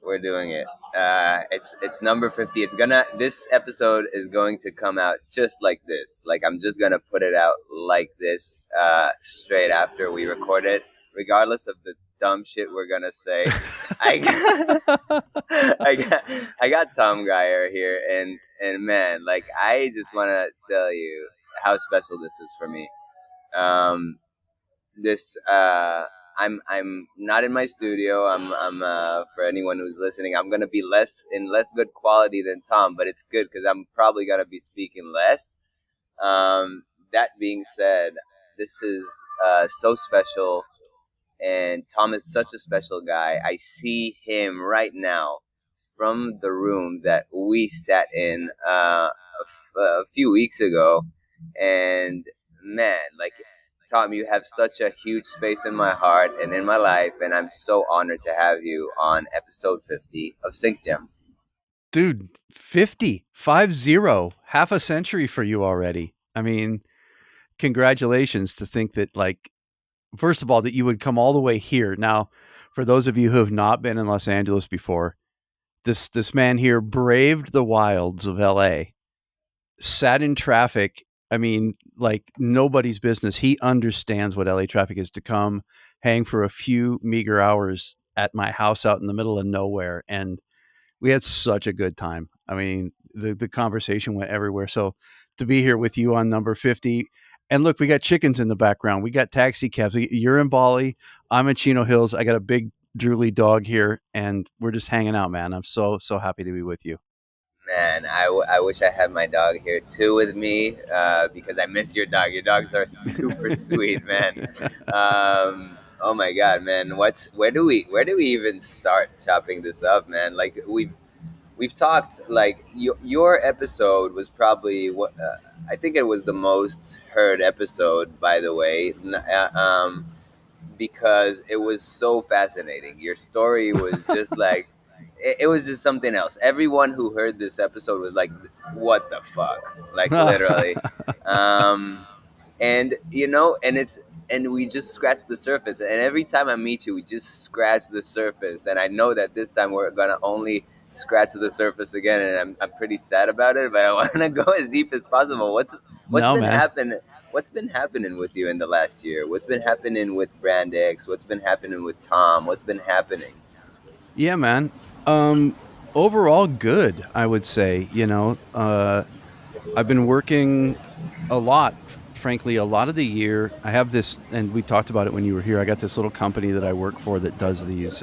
We're doing it. It's number 50. This episode is going to come out just like this. Like I'm just gonna put it out like this, straight after we record it, regardless of the dumb shit we're gonna say. I got, I got, I got Tom Gire here, and man, like I just want to tell you how special this is for me. Um, this I'm not in my studio. I'm for anyone who's listening, I'm gonna be less good quality than Tom, but it's good because I'm probably gonna be speaking less. That being said, this is so special, and Tom is such a special guy. I see him right now from the room that we sat in a few weeks ago, and man, like Tom, you have such a huge space in my heart and in my life, and I'm so honored to have you on episode 50 of Sync Gems. Dude, 50, 50, half a century for you already. I mean, congratulations to think that, like, first of all, that you would come all the way here. Now, for those of you who have not been in Los Angeles before, this man here braved the wilds of LA, sat in traffic. I mean, like nobody's business. He understands what LA traffic is to come hang for a few meager hours at my house out in the middle of nowhere. And we had such a good time. I mean, the conversation went everywhere. So to be here with you on number 50, and look, we got chickens in the background. We got taxi cabs. You're in Bali. I'm in Chino Hills. I got a big drooly dog here, and we're just hanging out, man. I'm so happy to be with you. Man, I wish I had my dog here too with me, because I miss your dog. Your dogs are super sweet, man. Oh my god, man, where do we even start chopping this up, man? Like we've talked, like your episode was probably what, I think it was the most heard episode, by the way, because it was so fascinating. Your story was just like it was just something else. Everyone who heard this episode was like, "What the fuck?" Like literally, um, and and we just scratched the surface. And every time I meet you, we just scratch the surface. And I know that this time we're gonna only scratch the surface again, and I'm pretty sad about it. But I want to go as deep as possible. What's No, been man. happening? What's been happening with you in the last year? What's been happening with Brand X? What's been happening with Tom? What's been happening? Yeah, man. Um, Overall, good. I would say. I've been working a lot. Frankly, a lot of the year. I have this, and we talked about it when you were here. I got this little company that I work for that does these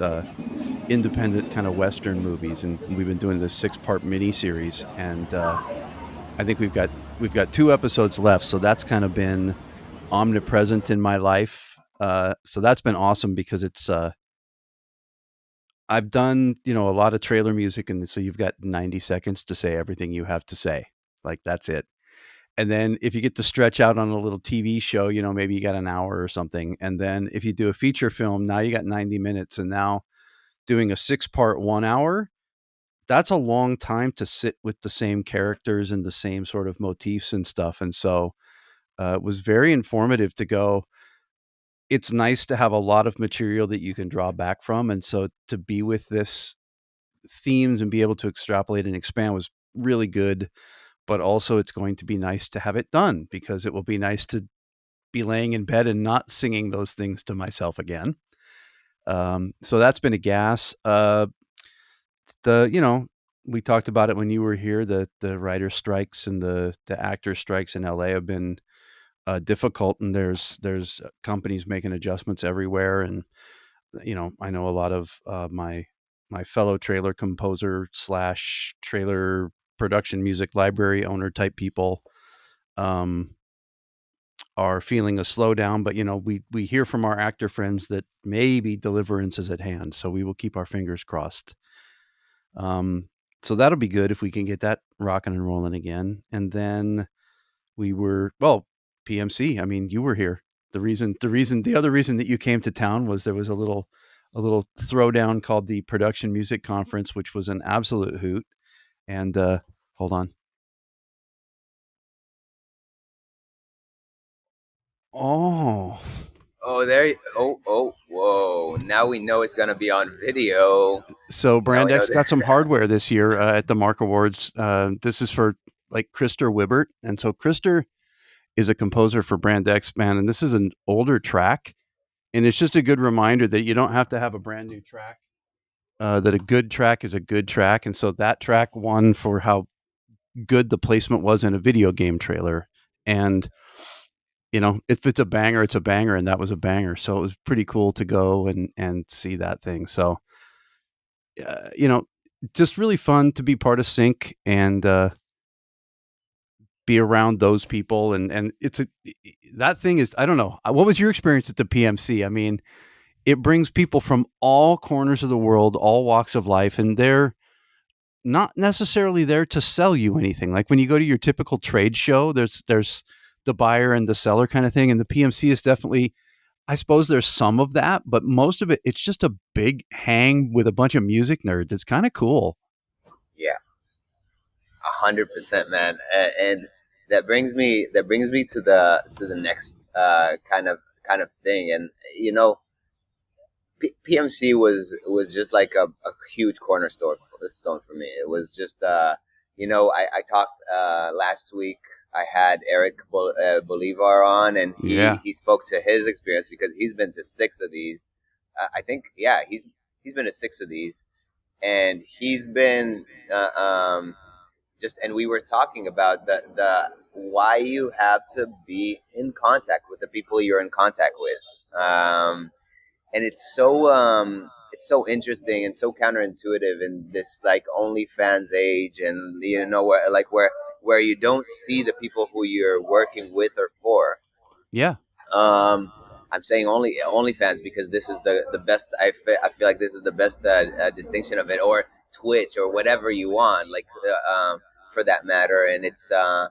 independent kind of Western movies, and we've been doing this 6-part mini series, and I think we've got 2 episodes left. So that's kind of been omnipresent in my life. So that's been awesome because it's I've done, a lot of trailer music, and so you've got 90 seconds to say everything you have to say. Like that's it. And then if you get to stretch out on a little TV show, maybe you got an hour or something. And then if you do a feature film, now you got 90 minutes. And now doing a 6-part 1 hour, that's a long time to sit with the same characters and the same sort of motifs and stuff. And so it was very informative to go. It's nice to have a lot of material that you can draw back from. And so to be with this themes and be able to extrapolate and expand was really good. But also, it's going to be nice to have it done because it will be nice to be laying in bed and not singing those things to myself again. So that's been a gas. The we talked about it when you were here. The writer strikes and the actor strikes in LA have been difficult, and there's companies making adjustments everywhere. And I know a lot of my fellow trailer composer slash trailer production music library owner type people um, are feeling a slowdown. But we hear from our actor friends that maybe deliverance is at hand, so we will keep our fingers crossed. Um, so that'll be good if we can get that rocking and rolling again. And then PMC. I mean, you were here. The other reason that you came to town was there was a little throwdown called the Production Music Conference, which was an absolute hoot. And hold on. Oh, Oh, there. Oh, whoa! Now we know it's gonna be on video. So Now Brand we know X that. got some hardware this year at the Mark Awards. This is for like Krister Wibbert, and so Krister is a composer for Brand X, man, and this is an older track, and it's just a good reminder that you don't have to have a brand new track. That a good track is a good track, and so that track won for how good the placement was in a video game trailer. And if it's a banger, it's a banger, and that was a banger. So it was pretty cool to go and see that thing. So uh, you know, just really fun to be part of Sync and be around those people. And it's a that thing is, I don't know. What was your experience at the PMC? I mean, it brings people from all corners of the world, all walks of life, and they're not necessarily there to sell you anything. Like when you go to your typical trade show, there's the buyer and the seller kind of thing, and the PMC is definitely, I suppose there's some of that, but most of it, it's just a big hang with a bunch of music nerds. It's kind of cool. Yeah, 100%, man. And that brings me to the next kind of thing. And PMC was just like a huge cornerstone stone for me. It was just I talked last week. I had Eric Bolivar on, and Yeah. he spoke to his experience because he's been to six of these. I think, yeah, he's been to six of these, and he's been just, and we were talking about the why you have to be in contact with the people you're in contact with. And it's so interesting and so counterintuitive in this like OnlyFans age, and where you don't see the people who you're working with or for. Yeah. um I'm saying OnlyFans because this is the best. I feel like this is the best distinction of it, or Twitch, or whatever you want, like for that matter. And it's I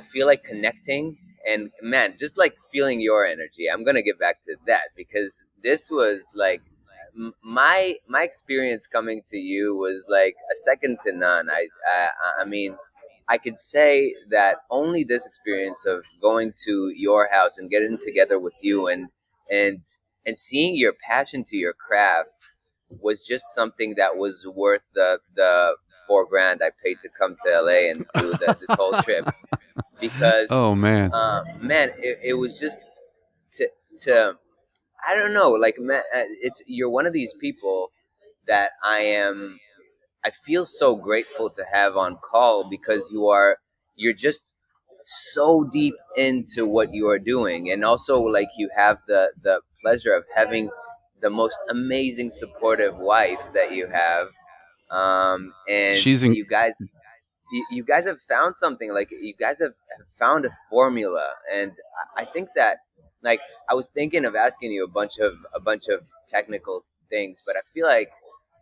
feel like connecting, and man, just like feeling your energy. I'm gonna get back to that because this was like my experience coming to you was like a second to none. I mean, I could say that only this experience of going to your house and getting together with you, and and seeing your passion to your craft was just something that was worth the 4 grand I paid to come to LA and do this whole trip. Because Oh man. man, it was just to to I don't know, like, man, it's you're one of these people that I feel so grateful to have on call, because you're just so deep into what you are doing, and also like you have the pleasure of having the most amazing supportive wife that you have. And She's in. you guys have found something, like you guys have found a formula. And I think that, like, I was thinking of asking you a bunch of technical things, but I feel like,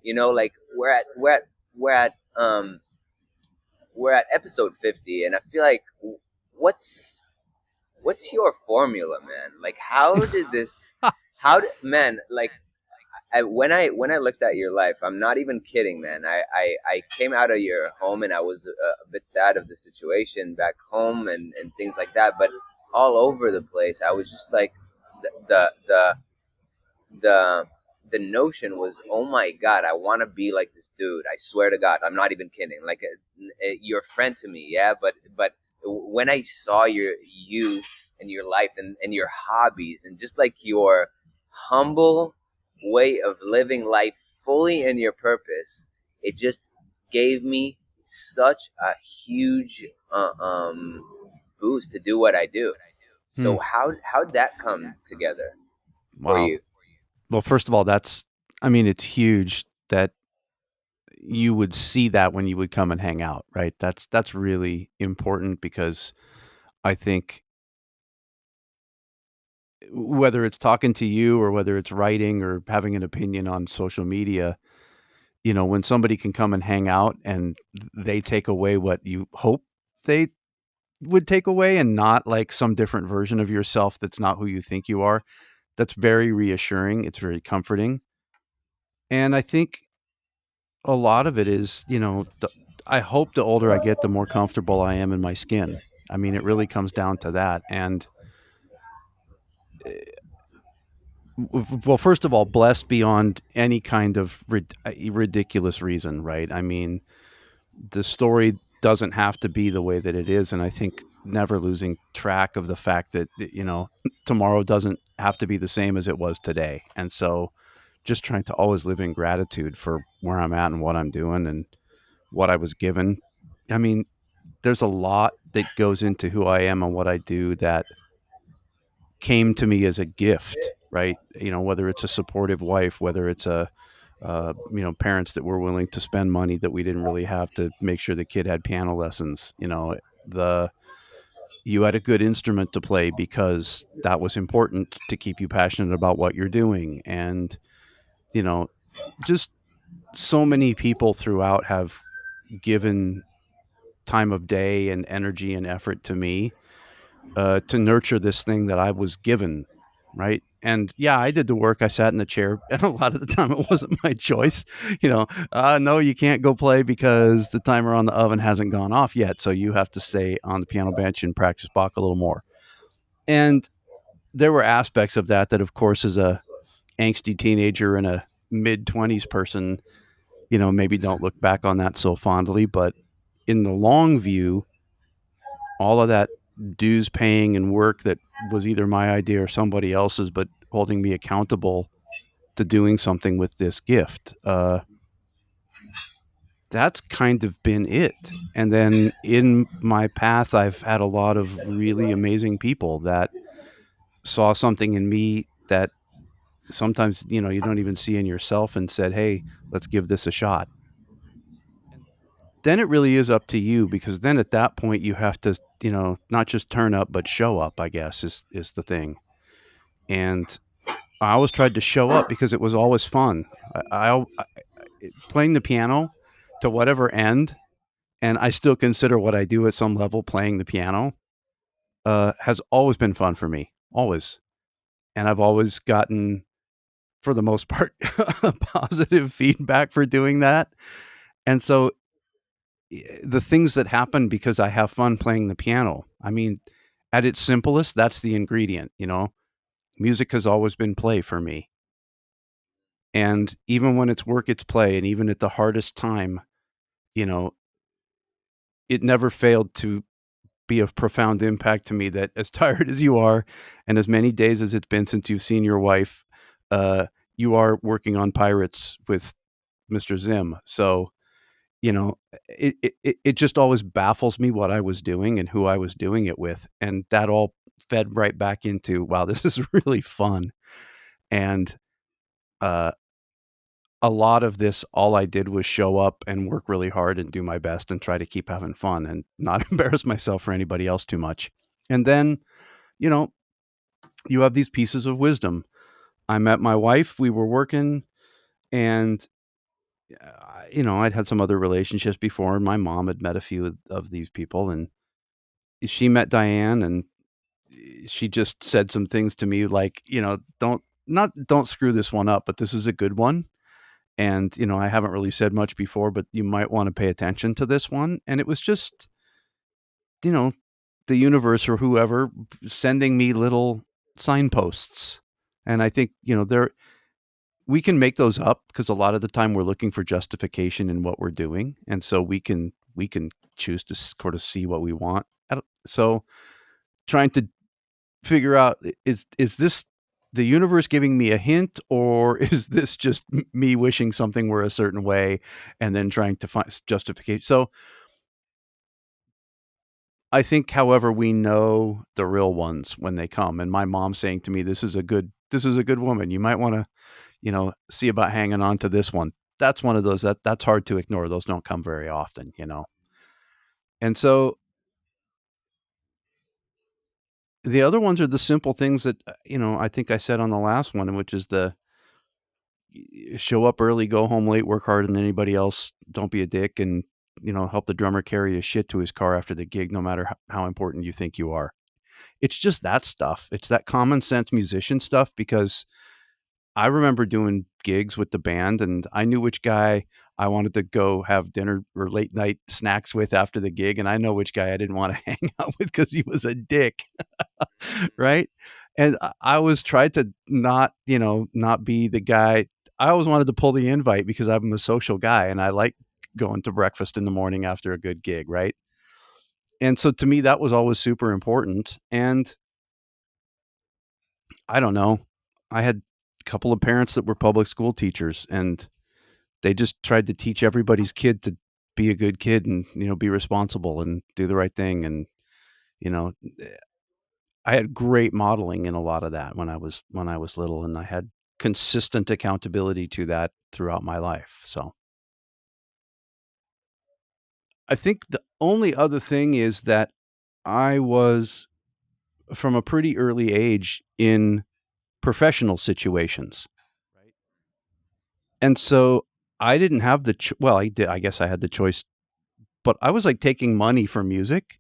like we're at we're at episode 50, and I feel like, what's what's your formula, man? Like, how did this man, like, when I looked at your life, I'm not even kidding, man. I came out of your home, and I was a bit sad of the situation back home, and things like that. But all over the place, I was just like, the the the the, the notion was, oh my god, I want to be like this dude. I swear to God, I'm not even kidding. Like, you're a friend to me, yeah. But when I saw you and your life, and your hobbies, and just like your humble way of living life fully in your purpose, it just gave me such a huge boost to do what I do. Hmm. So how'd that come together for Wow. you? Well, first of all, I mean, it's huge that you would see that when you would come and hang out, right? That's really important because I think whether it's talking to you or whether it's writing or having an opinion on social media, when somebody can come and hang out and they take away what you hope they would take away and not like some different version of yourself that's not who you think you are, that's very reassuring. It's very comforting. And I think a lot of it is, I hope the older I get, the more comfortable I am in my skin. I mean, it really comes down to that. And Well, first of all, blessed beyond any kind of ridiculous reason, right? I mean, the story doesn't have to be the way that it is, and I think never losing track of the fact that tomorrow doesn't have to be the same as it was today, and so just trying to always live in gratitude for where I'm at and what I'm doing and what I was given. I mean, there's a lot that goes into who I am and what I do that came to me as a gift, right? Whether it's a supportive wife, whether it's parents that were willing to spend money that we didn't really have to make sure the kid had piano lessons. The You had a good instrument to play because that was important to keep you passionate about what you're doing, and you know, just so many people throughout have given time of day and energy and effort to me to nurture this thing that I was given, right? And yeah, I did the work. I sat in the chair, and a lot of the time it wasn't my choice. No, you can't go play because the timer on the oven hasn't gone off yet, so you have to stay on the piano bench and practice Bach a little more. And there were aspects of that, of course, as a angsty teenager and a mid 20s person, maybe don't look back on that so fondly. But in the long view, all of that dues paying and work that was either my idea or somebody else's, but holding me accountable to doing something with this gift. That's kind of been it. And then in my path, I've had a lot of really amazing people that saw something in me that sometimes, you don't even see in yourself and said, hey, let's give this a shot. And then it really is up to you, because then at that point you have to, not just turn up, but show up, I guess is the thing. And I always tried to show up because it was always fun. I playing the piano to whatever end, and I still consider what I do at some level playing the piano, has always been fun for me, always. And I've always gotten, for the most part, positive feedback for doing that. And so the things that happen because I have fun playing the piano, I mean, at its simplest, that's the ingredient. Music has always been play for me. And even when it's work, it's play. And even at the hardest time, you know, it never failed to be of profound impact to me that as tired as you are and as many days as it's been since you've seen your wife, uh, you are working on Pirates with Mr. Zim. So, it just always baffles me what I was doing and who I was doing it with. And that all fed right back into, wow, this is really fun. And, uh, a lot of this, all I did was show up and work really hard and do my best and try to keep having fun and not embarrass myself or anybody else too much. And then, you know, you have these pieces of wisdom. I met my wife, we were working, and I'd had some other relationships before, and my mom had met a few of these people, and she met Diane, and she just said some things to me like, don't screw this one up, but this is a good one. And, I haven't really said much before, but you might want to pay attention to this one. And it was just, you know, the universe or whoever sending me little signposts. And I think, we can make those up because a lot of the time we're looking for justification in what we're doing. And so we can choose to sort of see what we want. So trying to figure out, is this the universe giving me a hint, or is this just me wishing something were a certain way and then trying to find justification? So I think, however, we know the real ones when they come. And my mom saying to me, this is a good woman, you might want to, see about hanging on to this one. That's one of those that's hard to ignore. Those don't come very often. And so the other ones are the simple things that, I think I said on the last one, which is the show up early, go home late, work harder than anybody else, don't be a dick, and help the drummer carry his shit to his car after the gig, no matter how important you think you are. It's just that stuff. It's that common sense musician stuff, because I remember doing gigs with the band, and I knew which guy I wanted to go have dinner or late night snacks with after the gig, and I know which guy I didn't want to hang out with because he was a dick, right? And I always tried to not, not be the guy. I always wanted to pull the invite because I'm a social guy and I like going to breakfast in the morning after a good gig, right? And so to me, that was always super important. And I don't know, I had a couple of parents that were public school teachers, and they just tried to teach everybody's kid to be a good kid and, be responsible and do the right thing. And, you know, I had great modeling in a lot of that when I was little, and I had consistent accountability to that throughout my life. So I think the only other thing is that I was from a pretty early age in professional situations. Right. And so I didn't have well, I did. I guess I had the choice, but I was like taking money for music.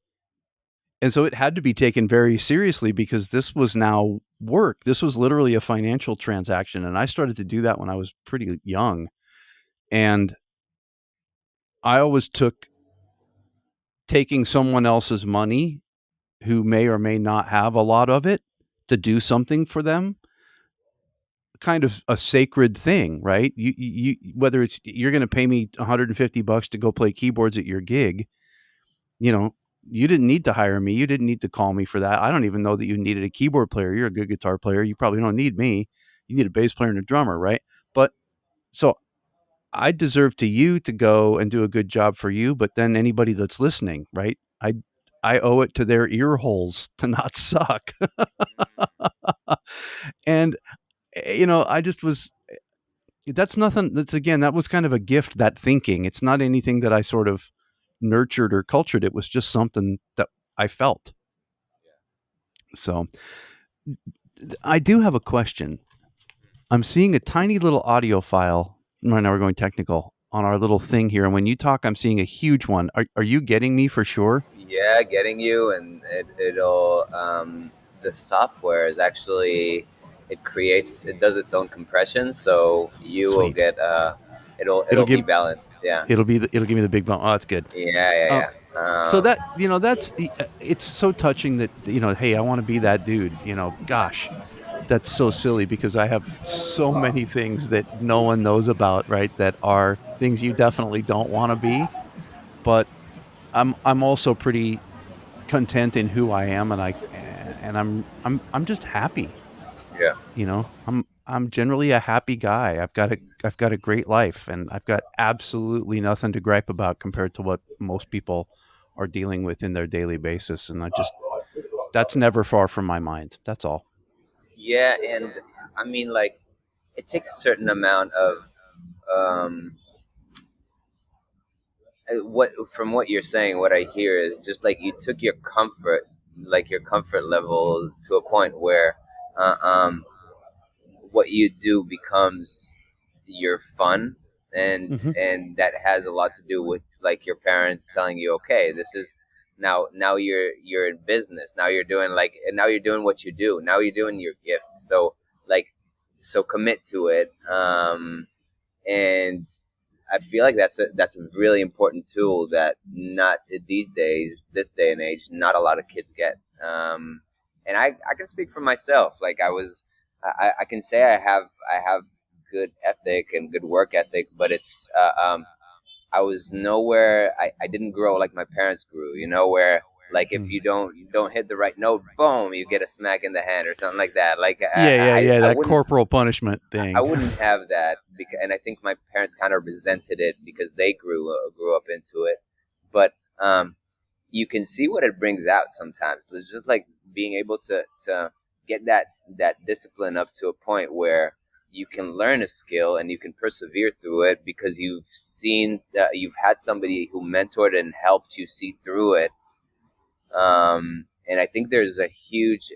And so it had to be taken very seriously because this was now work. This was literally a financial transaction. And I started to do that when I was pretty young. And I always took taking someone else's money who may or may not have a lot of it to do something for them, kind of a sacred thing, right? Whether it's you're going to pay me $150 to go play keyboards at your gig, you know, you didn't need to hire me. You didn't need to call me for that. I don't even know that you needed a keyboard player. You're a good guitar player. You probably don't need me. You need a bass player and a drummer, right? But so I deserve to you to go and do a good job for you, but then anybody that's listening, right? I owe it to their ear holes to not suck. And I just was that's nothing that's again, that was kind of a gift, that thinking. It's not anything that I sort of nurtured or cultured. It was just something that I felt. So I do have a question. I'm seeing a tiny little audio file. Right now we're going technical on our little thing here. And when you talk, I'm seeing a huge one. Are you getting me for sure? Yeah, getting you, and it'll the software is actually, it does its own compression, so you will Sweet. get It'll it'll be give balanced. Yeah, it'll give me the big bump. Oh, that's good. yeah, yeah, Uh, yeah. so that that's it's so touching that hey, I want to be that dude. Gosh, that's so silly because I have so many things that no one knows about, right? That are things you definitely don't want to be, but I'm also pretty content in who I am, and I'm just happy. Yeah. I'm generally a happy guy. I've got a great life, and I've got absolutely nothing to gripe about compared to what most people are dealing with in their daily basis, and that's never far from my mind. That's all. Yeah, and I mean, like, it takes a certain amount of um, what from what you're saying. What I hear is just like you took your comfort, like your comfort levels, to a point where uh, um, what you do becomes your fun, and Mhm. that has a lot to do with like your parents telling you, okay, this is now you're in business, now you're doing like, and now you're doing what you do, now you're doing your gift, so like, so commit to it. And I feel like that's a really important tool that not these days, this day and age, not a lot of kids get. And I can speak for myself. Like I can say I have good ethic and good work ethic, but it's I was nowhere. I didn't grow like my parents grew. Where like if Mm. you don't hit the right note, boom, you get a smack in the hand or something like that. Like Yeah, yeah, yeah. I That wouldn't corporal punishment I thing. wouldn't have that, because, and I think my parents kind of resented it because they grew up into it. But you can see what it brings out sometimes. It's just like being able to get that discipline up to a point where you can learn a skill and you can persevere through it because you've seen that you've had somebody who mentored and helped you see through it. And I think there's huge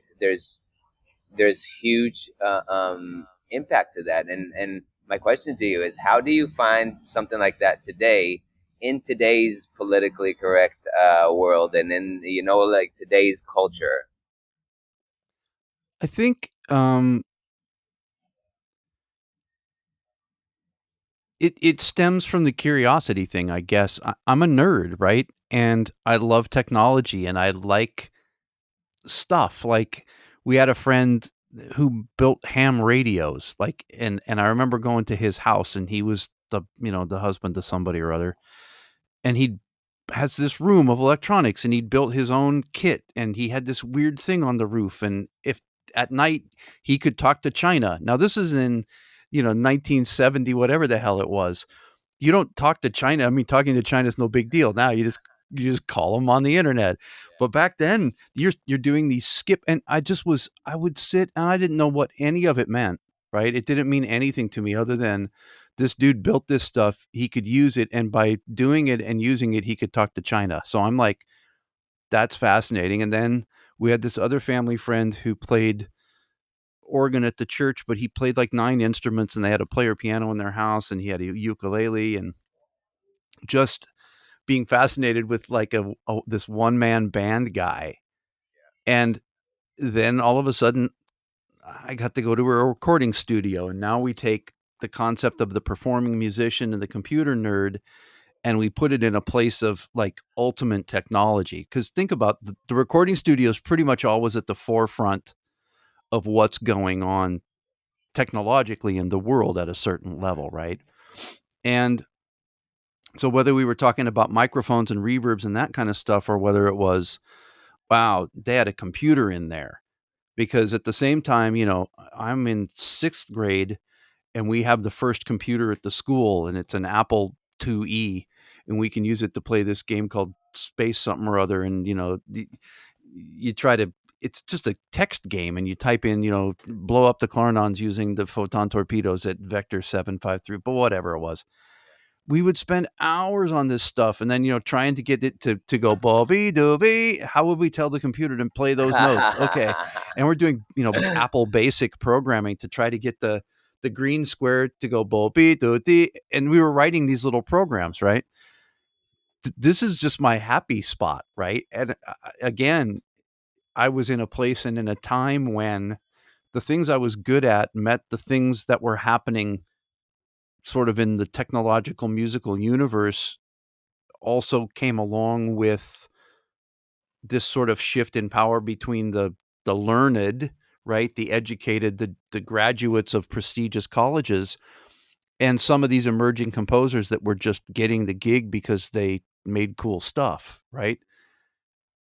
impact to that. And my question to you is, how do you find something like that today, in today's politically correct world, and in like today's culture? I think it stems from the curiosity thing, I guess. I'm a nerd, right? And I love technology and I like stuff. Like we had a friend who built ham radios, like and I remember going to his house and he was the husband to somebody or other. And he has this room of electronics and he'd built his own kit and he had this weird thing on the roof and if at night he could talk to China. Now this is in 1970 whatever the hell it was. You don't talk to China. I mean, talking to China is no big deal. Now you just call them on the internet. But back then, you're doing these skip, and I would sit and I didn't know what any of it meant. Right? It didn't mean anything to me other than this dude built this stuff. He could use it, and by doing it and using it, he could talk to China. So I'm like, that's fascinating. And then we had this other family friend who played organ at the church, but he played like 9 instruments, and they had a player piano in their house, and he had a ukulele, and just being fascinated with like this one man band guy. And then all of a sudden I got to go to a recording studio and now we take the concept of the performing musician and the computer nerd and we put it in a place of like ultimate technology. Cause think about the recording studio is pretty much always at the forefront of what's going on technologically in the world at a certain level, right? And so whether we were talking about microphones and reverbs and that kind of stuff, or whether it was, wow, they had a computer in there. Because at the same time, I'm in 6th grade and we have the first computer at the school and it's an Apple IIe and we can use it to play this game called Space something or other. And, you try to, it's just a text game and you type in, blow up the Klarnons using the photon torpedoes at vector 753, but whatever it was. We would spend hours on this stuff and then, trying to get it to go bobby doobie. How would we tell the computer to play those notes? Okay. And we're doing, Apple basic programming to try to get the green square to go bobby doobie. And we were writing these little programs, right? This is just my happy spot, right? And again, I was in a place and in a time when the things I was good at met the things that were happening sort of in the technological musical universe also came along with this sort of shift in power between the learned, right, the educated, the graduates of prestigious colleges, and some of these emerging composers that were just getting the gig because they made cool stuff, right?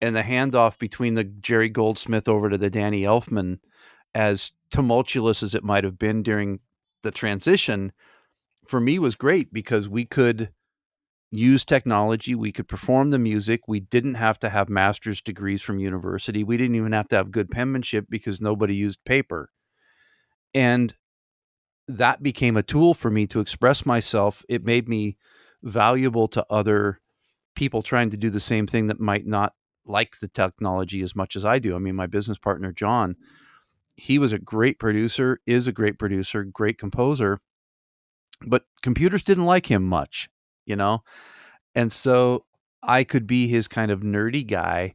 And the handoff between the Jerry Goldsmith over to the Danny Elfman, as tumultuous as it might have been during the transition, for me was great because we could use technology. We could perform the music. We didn't have to have master's degrees from university. We didn't even have to have good penmanship because nobody used paper. And that became a tool for me to express myself. It made me valuable to other people trying to do the same thing that might not like the technology as much as I do. I mean, my business partner, John, he was a great producer, is a great producer, great composer, but computers didn't like him much, you know? And so I could be his kind of nerdy guy.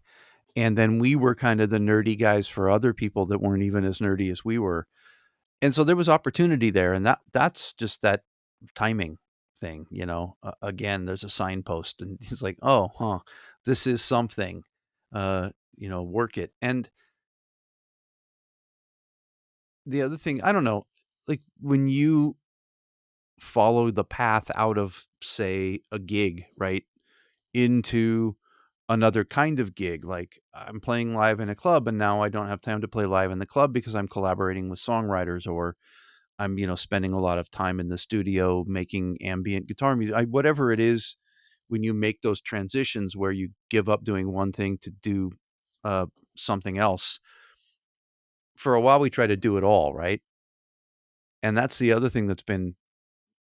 And then we were kind of the nerdy guys for other people that weren't even as nerdy as we were. And so there was opportunity there. And that's just that timing thing, again, there's a signpost and he's like, oh, huh, this is something, work it. And the other thing, I don't know, like when you follow the path out of, say, a gig, right, into another kind of gig. Like I'm playing live in a club and now I don't have time to play live in the club because I'm collaborating with songwriters or I'm, spending a lot of time in the studio making ambient guitar music. Whatever it is, when you make those transitions where you give up doing one thing to do uh, something else, for a while we try to do it all, right? And that's the other thing that's been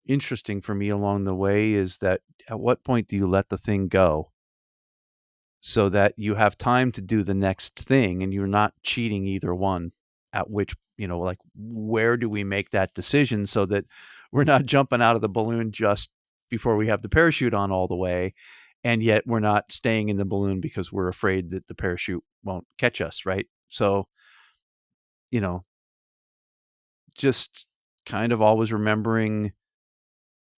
interesting for me along the way is that at what point do you let the thing go so that you have time to do the next thing and you're not cheating either one? At which, like, where do we make that decision so that we're not jumping out of the balloon just before we have the parachute on all the way, and yet we're not staying in the balloon because we're afraid that the parachute won't catch us, right? So, you know just kind of always remembering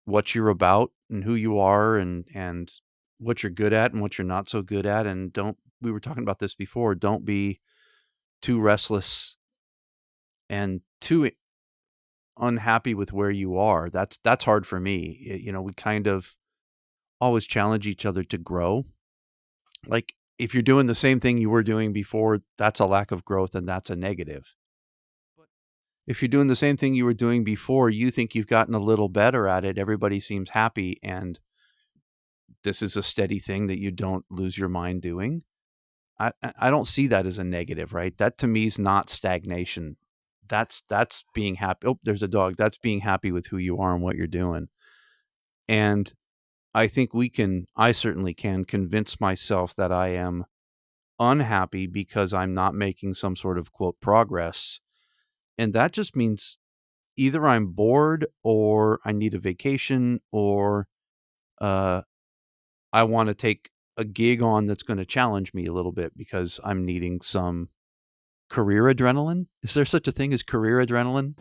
what you're about and who you are, and what you're good at and what you're not so good at. And don't, we were talking about this before, don't be too restless and too unhappy with where you are. That's hard for me. We kind of always challenge each other to grow. Like, if you're doing the same thing you were doing before, that's a lack of growth and that's a negative. But if you're doing the same thing you were doing before, you think you've gotten a little better at it, everybody seems happy, and this is a steady thing that you don't lose your mind doing. I don't see that as a negative, right? That to me is not stagnation. That's being happy. Oh, there's a dog. That's being happy with who you are and what you're doing. And I think I certainly can convince myself that I am unhappy because I'm not making some sort of quote progress. And that just means either I'm bored or I need a vacation, or uh, I want to take a gig on that's going to challenge me a little bit because I'm needing some career adrenaline. Is there such a thing as career adrenaline?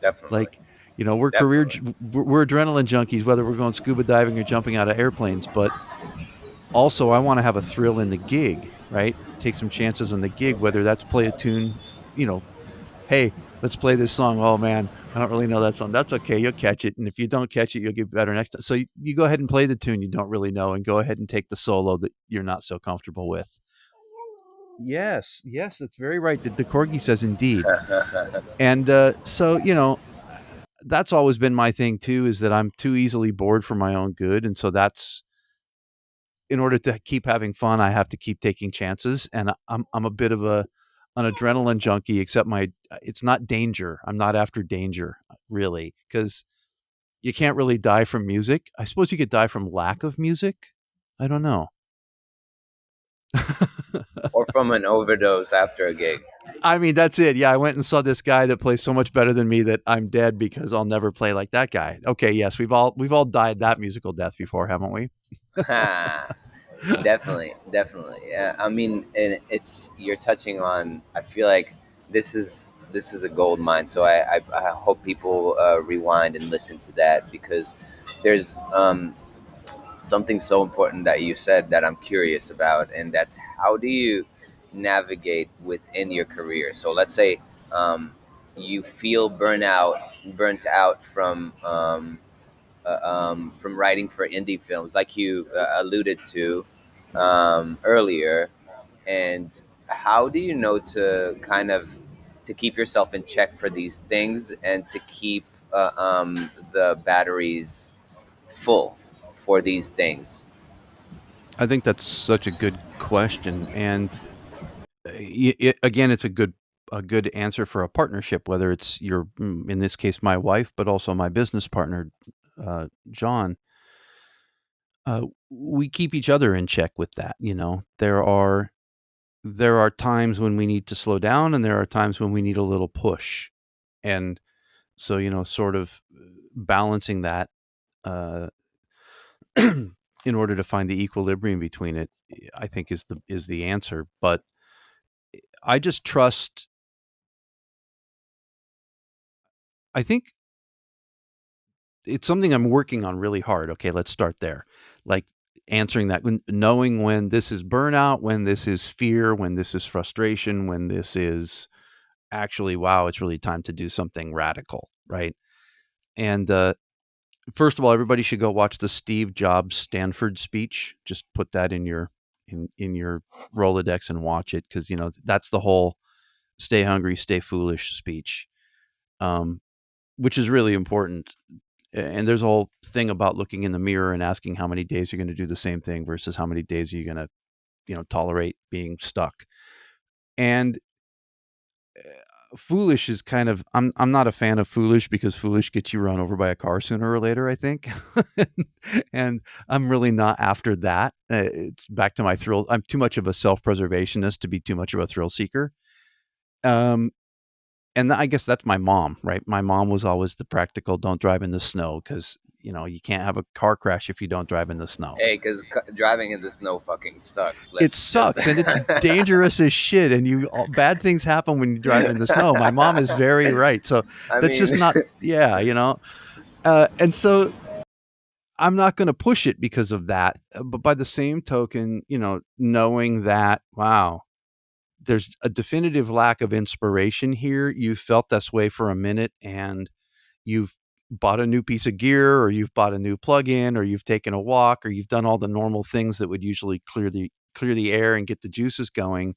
Definitely, Like, we're definitely. we're adrenaline junkies, whether we're going scuba diving or jumping out of airplanes. But also, I want to have a thrill in the gig, right? Take some chances on the gig, whether that's play a tune, you know, hey, let's play this song. Oh man, I don't really know that song. That's okay. You'll catch it. And if you don't catch it, you'll get better next time. So you go ahead and play the tune you don't really know, and go ahead and take the solo that you're not so comfortable with. Yes, yes, that's very right. The corgi says indeed. And so, that's always been my thing too, is that I'm too easily bored for my own good. And so that's, in order to keep having fun, I have to keep taking chances. And I'm a bit of an adrenaline junkie, except it's not danger. I'm not after danger really, because you can't really die from music. I suppose you could die from lack of music. I don't know. Or from an overdose after a gig. I mean, that's it. Yeah, I went and saw this guy that plays so much better than me that I'm dead because I'll never play like that guy. Okay, yes, we've all died that musical death before, haven't we? Definitely, definitely. Yeah, I mean, and it's you're touching on. I feel like this is a gold mine. So I hope people rewind and listen to that, because there's something so important that you said that I'm curious about, and that's how do you navigate within your career. So let's say you feel burnt out from writing for indie films, like you alluded to earlier. And how do you know to kind of to keep yourself in check for these things, and to keep the batteries full for these things? I think that's such a good question, and again, it's a good answer for a partnership, whether it's in this case, my wife, but also my business partner, John. We keep each other in check with that. There are times when we need to slow down, and there are times when we need a little push, and so sort of balancing that uh, in order to find the equilibrium between it, I think is the answer. But I just trust. I think it's something I'm working on really hard. Okay, let's start there. Like, answering that, knowing when this is burnout, when this is fear, when this is frustration, when this is actually, wow, it's really time to do something radical, right? And first of all, everybody should go watch the Steve Jobs Stanford speech. Just put that in your Rolodex and watch it, because that's the whole "stay hungry, stay foolish" speech, um, which is really important. And there's a whole thing about looking in the mirror and asking how many days you're going to do the same thing versus how many days are you going to tolerate being stuck. And foolish is kind of, I'm not a fan of foolish, because foolish gets you run over by a car sooner or later, I think. And I'm really not after that. It's back to my thrill. I'm too much of a self-preservationist to be too much of a thrill seeker. Um, and I guess that's my mom, right? My mom was always the practical, don't drive in the snow, because you can't have a car crash if you don't drive in the snow. Hey, because driving in the snow fucking sucks. It Let's just. sucks, and it's dangerous as shit, and bad things happen when you drive in the snow. My mom is very right. So I that's mean, just not, yeah. And so I'm not going to push it because of that. But by the same token, knowing that, wow, there's a definitive lack of inspiration here. You felt this way for a minute, and you've bought a new piece of gear, or you've bought a new plug-in, or you've taken a walk, or you've done all the normal things that would usually clear the air and get the juices going,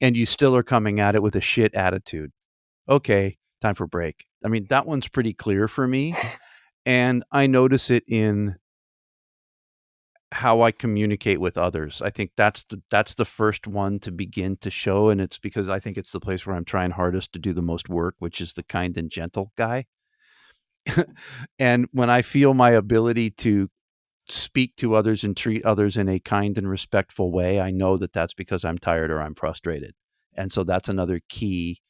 and you still are coming at it with a shit attitude. Okay, time for break. I mean, that one's pretty clear for me, and I notice it in how I communicate with others. I think that's the first one to begin to show, and it's because I think it's the place where I'm trying hardest to do the most work, which is the kind and gentle guy. And when I feel my ability to speak to others and treat others in a kind and respectful way, I know that that's because I'm tired or I'm frustrated. And so that's another key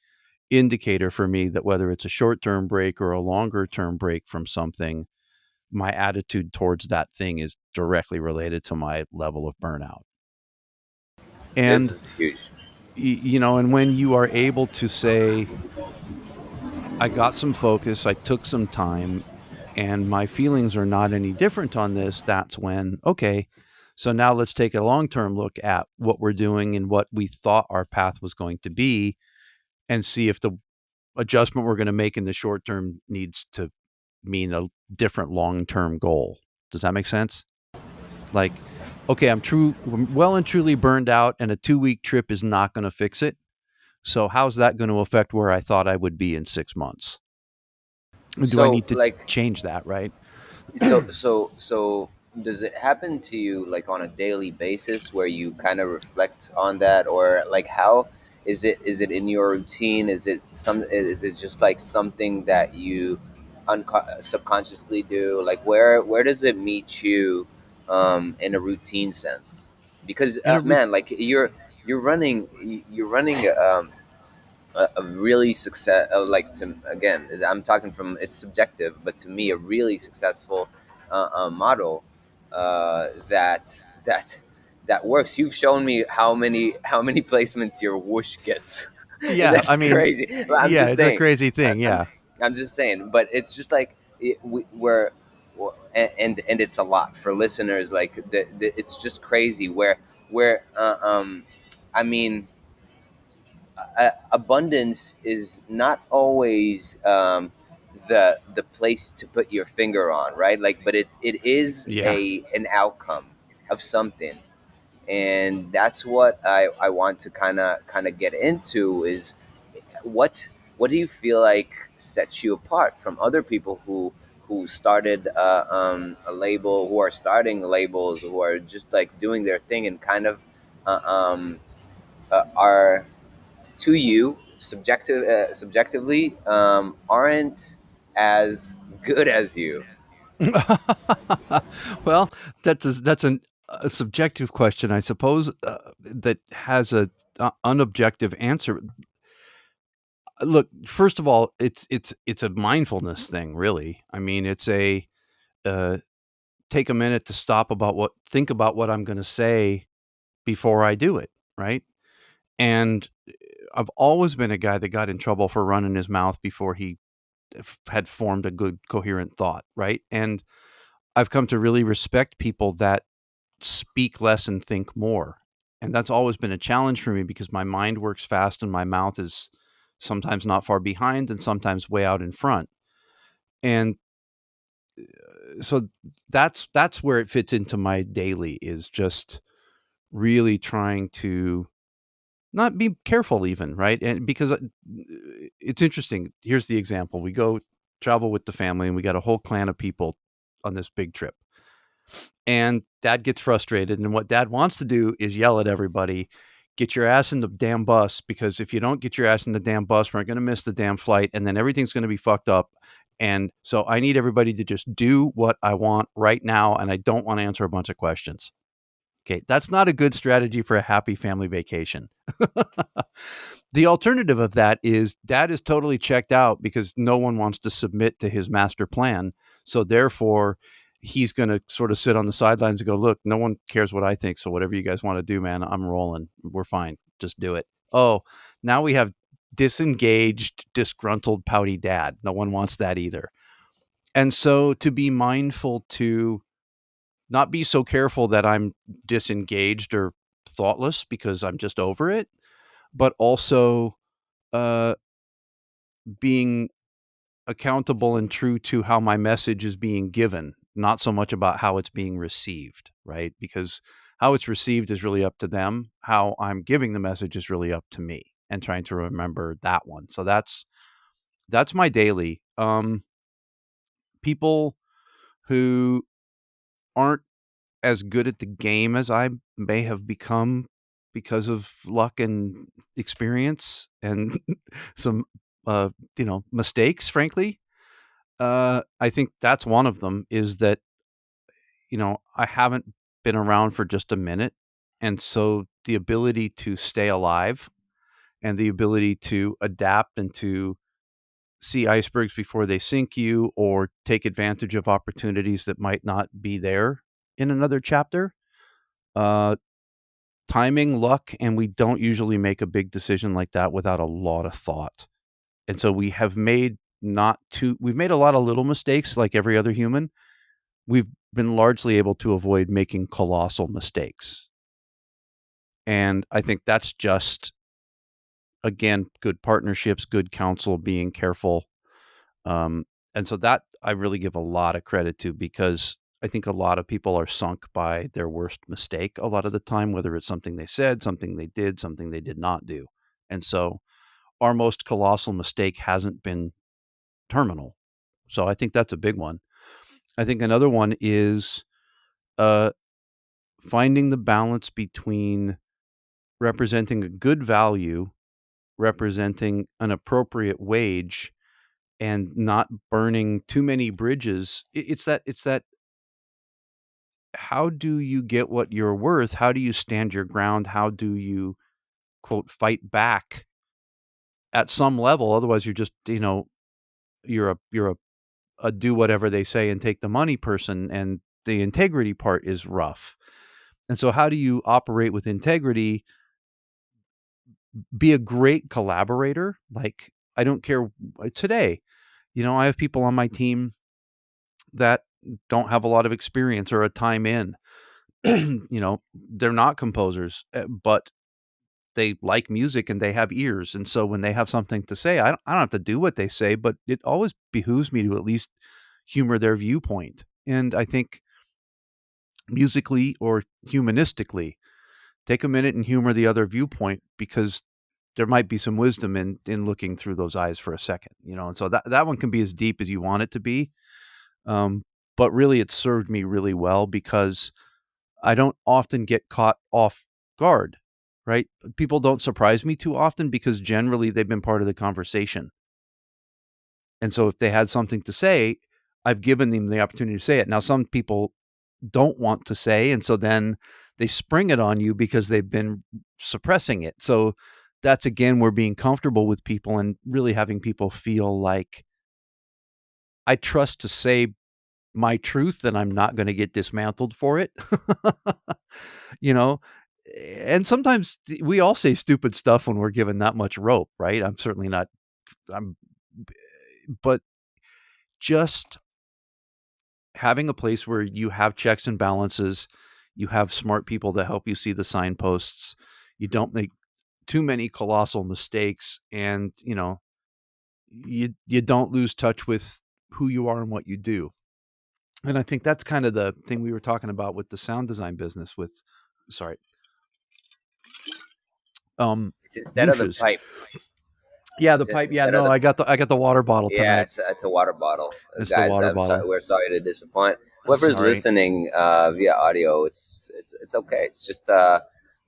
indicator for me that whether it's a short-term break or a longer-term break from something, my attitude towards that thing is directly related to my level of burnout. This And is huge. and when you are able to say, I got some focus, I took some time, and my feelings are not any different on this, that's when, okay, so now let's take a long-term look at what we're doing and what we thought our path was going to be, and see if the adjustment we're going to make in the short term needs to mean a different long-term goal. Does that make sense? Like, okay, I'm well and truly burned out, and a 2-week trip is not going to fix it. So how's that going to affect where I thought I would be in 6 months? Do I So need to like, change that, right? so does it happen to you like on a daily basis where you kind of reflect on that, or like how is it in your routine? Is it just like something that you subconsciously do? Like where does it meet you in a routine sense? Because And a root man, like you're running a really success like to again, I'm talking from, it's subjective, but to me a really successful model that works. You've shown me how many placements your whoosh gets. Yeah, That's I mean, crazy. But I'm yeah, just it's a saying, crazy I, thing, I'm yeah. I'm just saying, but it's just like and it's a lot for listeners, like it's just crazy where I mean, abundance is not always the place to put your finger on, right? Like, but it is Yeah. an outcome of something, and that's what I want to kind of get into is what what do you feel like sets you apart from other people who started a label, who are starting labels, who are just like doing their thing and kind of are to you subjectively aren't as good as you. Well, a subjective question, I suppose, that has a unobjective answer. Look, first of all, it's a mindfulness thing, really. I mean, it's a uh, take a minute to think about what I'm going to say before I do it, right? And I've always been a guy that got in trouble for running his mouth before he had formed a good coherent thought, right? And I've come to really respect people that speak less and think more. And that's always been a challenge for me because my mind works fast and my mouth is sometimes not far behind and sometimes way out in front. And so that's where it fits into my daily, is just really trying to not be careful even, right? And because it's interesting. Here's the example. We go travel with the family and we got a whole clan of people on this big trip. And dad gets frustrated, and what dad wants to do is yell at everybody, get your ass in the damn bus, because if you don't get your ass in the damn bus, we're going to miss the damn flight and then everything's going to be fucked up. And so I need everybody to just do what I want right now, and I don't want to answer a bunch of questions. Okay, that's not a good strategy for a happy family vacation. The alternative of that is dad is totally checked out because no one wants to submit to his master plan. So therefore, he's going to sort of sit on the sidelines and go, look, no one cares what I think. So whatever you guys want to do, man, I'm rolling. We're fine. Just do it. Oh, now we have disengaged, disgruntled, pouty dad. No one wants that either. And so to be mindful to not be so careful that I'm disengaged or thoughtless because I'm just over it, but also uh, being accountable and true to how my message is being given, not so much about how it's being received, right? Because how it's received is really up to them. How I'm giving the message is really up to me, and trying to remember that one. So that's my daily. People who aren't as good at the game as I may have become because of luck and experience and some mistakes, frankly. I think that's one of them, is that, I haven't been around for just a minute. And so the ability to stay alive and the ability to adapt and to see icebergs before they sink you, or take advantage of opportunities that might not be there in another chapter. Uh, Timing, luck, and we don't usually make a big decision like that without a lot of thought. And so we've made a lot of little mistakes like every other human. We've been largely able to avoid making colossal mistakes. And I think that's just, again, good partnerships, good counsel, being careful. Um, and so that I really give a lot of credit to, because I think a lot of people are sunk by their worst mistake a lot of the time, whether it's something they said, something they did, something they did not do. And so our most colossal mistake hasn't been terminal. So I think that's a big one. I think another one is uh, finding the balance between representing a good value, representing an appropriate wage, and not burning too many bridges. It's that how do you get what you're worth? How do you stand your ground? How do you, quote, fight back at some level? Otherwise you're just, you're a do whatever they say and take the money person, and the integrity part is rough. And so how do you operate with integrity, be a great collaborator? Like, I don't care today, I have people on my team that don't have a lot of experience or a time in. They're not composers, but they like music and they have ears. And so when they have something to say, I don't have to do what they say, but it always behooves me to at least humor their viewpoint. And I think musically or humanistically, take a minute and humor the other viewpoint, because there might be some wisdom in looking through those eyes for a second, and so that one can be as deep as you want it to be. But really, it's served me really well, because I don't often get caught off guard, right? People don't surprise me too often, because generally they've been part of the conversation. And so if they had something to say, I've given them the opportunity to say it. Now, some people don't want to say, and so then they spring it on you because they've been suppressing it. So that's, again, where being comfortable with people and really having people feel like I trust to say my truth and I'm not going to get dismantled for it. you know, and sometimes we all say stupid stuff when we're given that much rope, right? I'm certainly not, I'm, but just having a place where you have checks and balances, you have smart people that help you see the signposts, you don't make too many colossal mistakes, and you don't lose touch with who you are and what you do. And I think that's kind of the thing we were talking about with the sound design business with, sorry, It's instead of the whooshes. pipe. Yeah, the pipe. Yeah, Instead of no, the I got the water bottle Yeah, tonight. it's a water bottle, It's the guys. water I'm sorry. bottle. We're sorry to disappoint whoever's Sorry. listening via audio. It's okay. It's just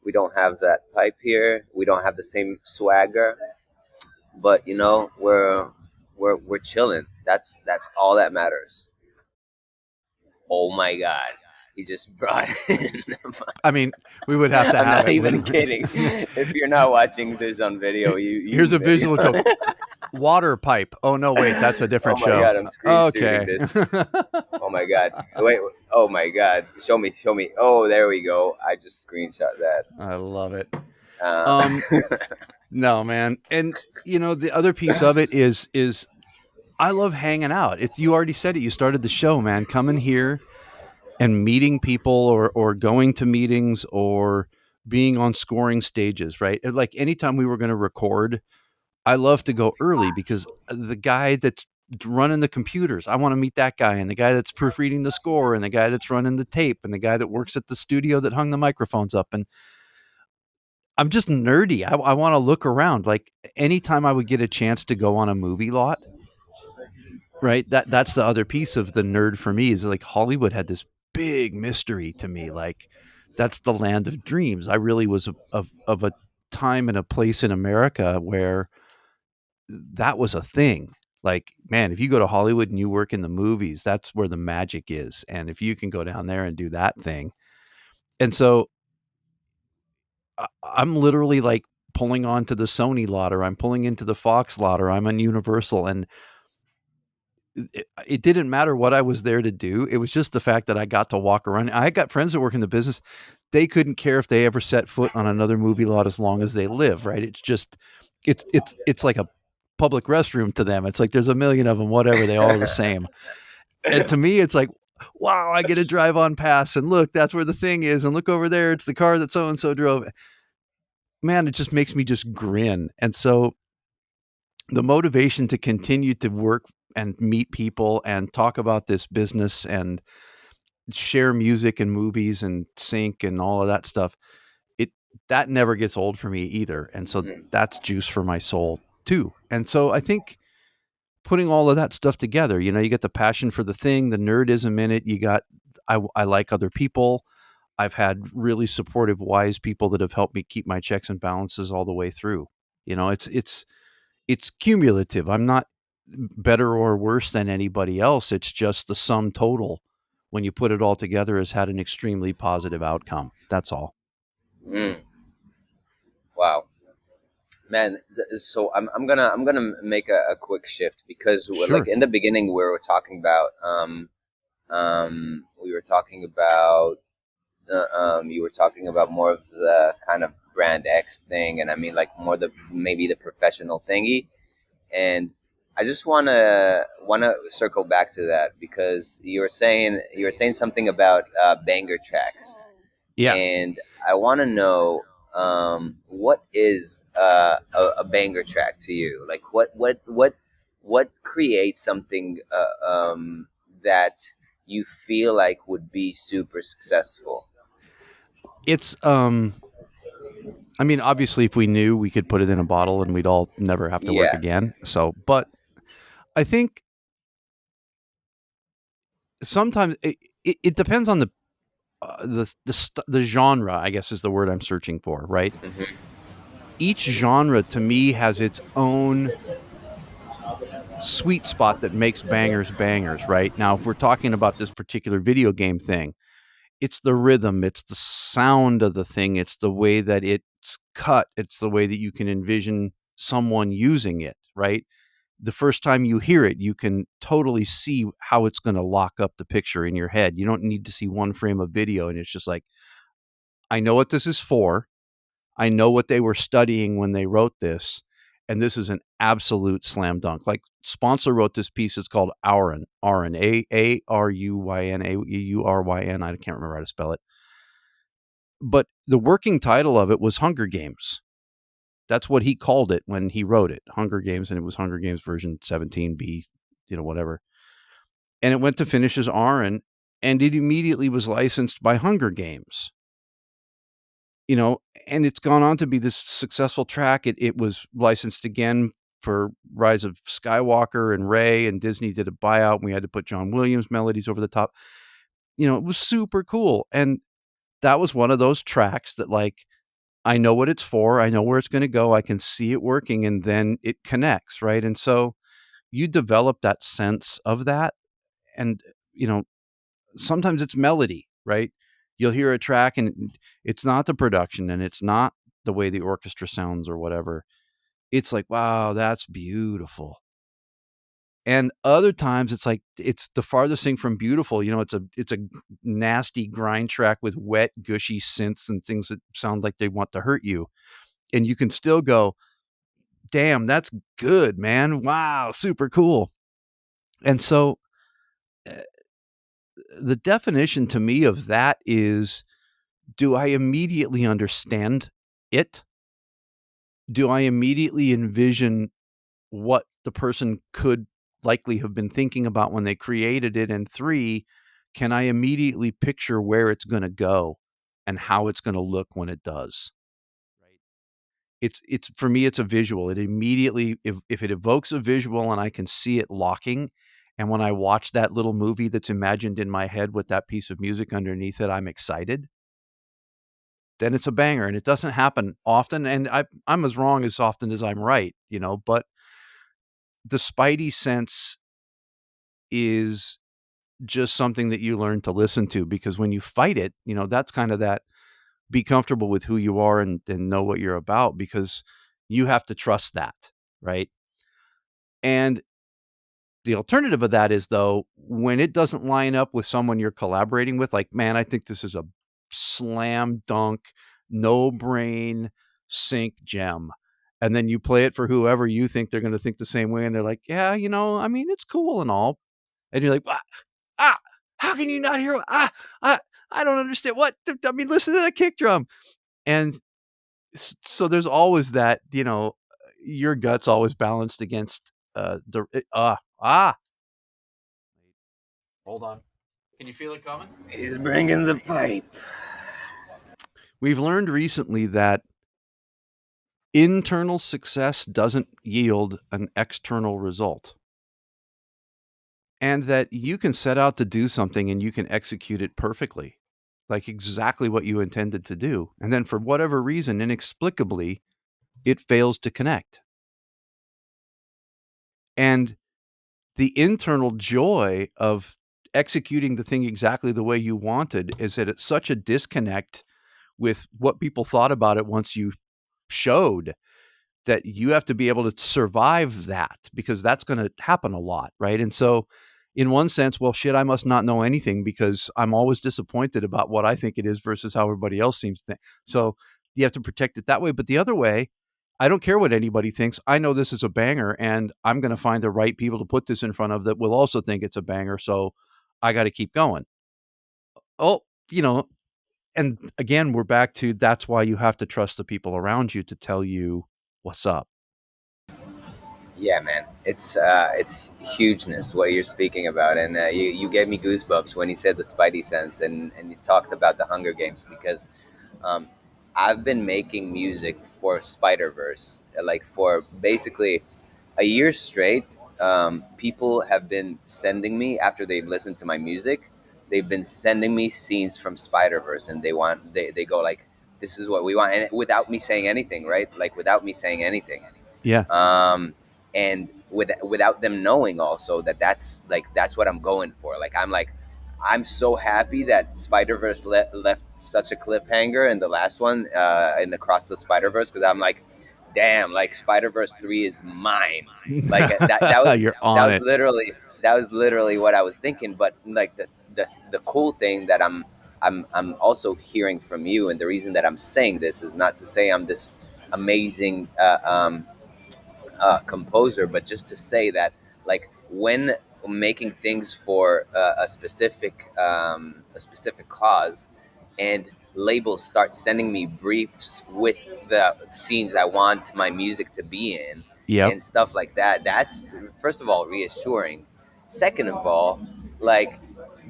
we don't have that pipe here. We don't have the same swagger, but we're chilling. That's all that matters. Oh my god, he just brought in. I mean, we would have to I'm have not it, even wouldn't kidding. we? If you're not watching this on video, Here's you a visual joke. Water pipe. Oh no, wait, that's a oh different my show. god, I'm screen shooting Okay. this. Oh my god. Wait. Oh my god. Show me. Show me. Oh, there we go. I just screenshot that. I love it. Uh, Um, no, man. And the other piece of it is I love hanging out. It's, you already said it. You started the show, man. Come in here. and meeting people, or going to meetings, or being on scoring stages, right? Like anytime we were going to record, I love to go early because the guy that's running the computers, I want to meet that guy, and the guy that's proofreading the score, and the guy that's running the tape, and the guy that works at the studio that hung the microphones up. And I'm just nerdy. I want to look around. Like anytime I would get a chance to go on a movie lot, right? That's the other piece of the nerd for me, is like Hollywood had this big mystery to me. Like that's the land of dreams. I really was of a time and a place in America where that was a thing. Like, man, if you go to Hollywood and you work in the movies, that's where the magic is. And if you can go down there and do that thing. And so I'm literally like pulling onto the Sony lot, or I'm pulling into the Fox lot, or I'm on Universal. And it didn't matter what I was there to do. It was just the fact that I got to walk around. I got friends that work in the business. They couldn't care if they ever set foot on another movie lot as long as they live, right? It's just it's like a public restroom to them. It's like there's a million of them, whatever, they all are the same. And to me, it's like, wow, I get to drive on past and look, that's where the thing is, and look over there, it's the car that so and so drove. Man, it just makes me just grin. And so the motivation to continue to work and meet people and talk about this business and share music and movies and sync and all of that stuff, it that never gets old for me either. And so Mm, that's juice for my soul too. And so I think putting all of that stuff together, you get the passion for the thing, the nerdism in it. You got, I like other people. I've had really supportive, wise people that have helped me keep my checks and balances all the way through. It's cumulative. I'm not better or worse than anybody else. It's just the sum total, when you put it all together, has had an extremely positive outcome. That's all. mm, wow, man. So I'm gonna make a quick shift because like Sure. in the beginning we were talking about you were talking about more of the kind of brand X thing, and I mean like more the maybe the professional thingy. And I just wanna circle back to that because you were saying something about banger tracks, Yeah. and I want to know what is a banger track to you? Like what creates something that you feel like would be super successful? It's I mean, obviously if we knew, we could put it in a bottle and we'd all never have to work Yeah. again. So, but I think sometimes it depends on the genre, I guess is the word I'm searching for, right? Hmm. Each genre to me has its own sweet spot that makes bangers bangers, right? Now, if we're talking about this particular video game thing, it's the rhythm, it's the sound of the thing, it's the way that it's cut, it's the way that you can envision someone using it, right? The first time you hear it, you can totally see how it's going to lock up the picture in your head. You don't need to see one frame of video, and it's just like, I know what this is for. I know what they were studying when they wrote this, and this is an absolute slam dunk. Like Sponsor wrote this piece. It's called Auryn, Auryn, Auryn. I can't remember how to spell it, but the working title of it was Hunger Games. That's what he called it when he wrote it, Hunger Games, and it was Hunger Games version 17B, whatever. And it went to finish as Auryn, and it immediately was licensed by Hunger Games. you know, and it's gone on to be this successful track. It was licensed again for Rise of Skywalker and Rey, and Disney did a buyout, and we had to put John Williams melodies over the top. It was super cool. And that was one of those tracks that, like, I know what it's for. I know where it's going to go. I can see it working, and then it connects, right? And so you develop that sense of that. And, you know, sometimes it's melody, right? You'll hear a track and it's not the production and it's not the way the orchestra sounds or whatever. It's like, wow, that's beautiful. And other times it's like it's the farthest thing from beautiful. It's a nasty grind track with wet, gushy synths and things that sound like they want to hurt you. And you can still go, damn, that's good, man. Wow, super cool. And so the definition to me of that is, do I immediately understand it? Do I immediately envision what the person could likely have been thinking about when they created it? And 3, can I immediately picture where it's gonna go and how it's gonna look when it does? Right. It's for me, it's a visual. It immediately, if it evokes a visual and I can see it locking, and when I watch that little movie that's imagined in my head with that piece of music underneath it, I'm excited, then it's a banger, and it doesn't happen often, and I'm as wrong as often as I'm right, but the spidey sense is just something that you learn to listen to, because when you fight it, that's kind of that, be comfortable with who you are and know what you're about, because you have to trust that, right? And the alternative of that is, though, when it doesn't line up with someone you're collaborating with, like, man, I think this is a slam dunk, no brain sync gem. And then you play it for whoever you think they're going to think the same way. And they're like, yeah, I mean, it's cool and all. And you're like, ah, how can you not hear? Ah, I don't understand. What? I mean, listen to that kick drum. And so there's always that, your gut's always balanced against hold on. Can you feel it coming? He's bringing the pipe. We've learned recently that internal success doesn't yield an external result, and that you can set out to do something and you can execute it perfectly, like exactly what you intended to do. And then for whatever reason, inexplicably, it fails to connect. And the internal joy of executing the thing exactly the way you wanted is that it's such a disconnect with what people thought about it once you showed, that you have to be able to survive that, because that's going to happen a lot, right? And so, in one sense, well, shit, I must not know anything, because I'm always disappointed about what I think it is versus how everybody else seems to think. So you have to protect it that way. But the other way, I don't care what anybody thinks. I know this is a banger, and I'm going to find the right people to put this in front of that will also think it's a banger. So I got to keep going. Oh, you know, and again, we're back to, that's why you have to trust the people around you to tell you what's up. Yeah, man, it's hugeness what you're speaking about, and you gave me goosebumps when you said the Spidey sense, and you talked about the Hunger Games, because um, I've been making music for Spider Verse, like for basically a year straight. People have been sending me, after they've listened to my music, they've been sending me scenes from Spider Verse, and they go like, "This is what we want," and without me saying anything, right? Like without me saying anything, Yeah. um, and without them knowing also that that's what I'm going for. I'm so happy that Spider Verse left such a cliffhanger in the last one, in Across the Spider Verse, because I'm like, damn, like Spider Verse 3 is mine. Like that was You're that on was it. literally that was literally what I was thinking. But like the cool thing that I'm also hearing from you, and the reason that I'm saying this is not to say I'm this amazing composer, but just to say that, like, when making things for a specific cause, and labels start sending me briefs with the scenes I want my music to be in Yep. and stuff like that, that's first of all reassuring. Second of all, like,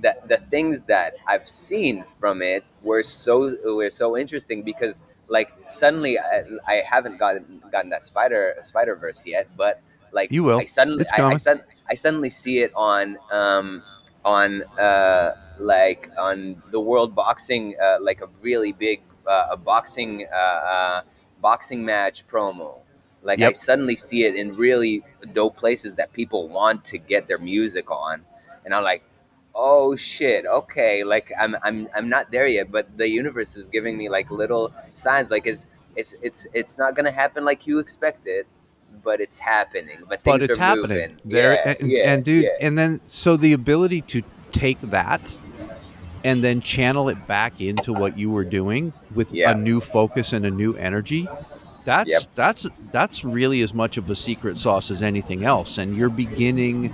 the things that I've seen from it were so interesting, because like suddenly I haven't gotten that Spider Verse yet, but like You will. It's coming. I suddenly see it on like on the world boxing, like a really big a boxing match promo. Like I Yep. suddenly see it in really dope places that people want to get their music on, and I'm like, oh shit, okay, like I'm not there yet, but the universe is giving me like little signs, like it's not gonna happen like you expected, but it's happening, but But things it's are happening. moving. There Yeah, yeah, and dude, yeah, and then so the ability to take that and then channel it back into what you were doing with a yeah, new focus and a new energy, Yep. That's really as much of a secret sauce as anything else, and you're beginning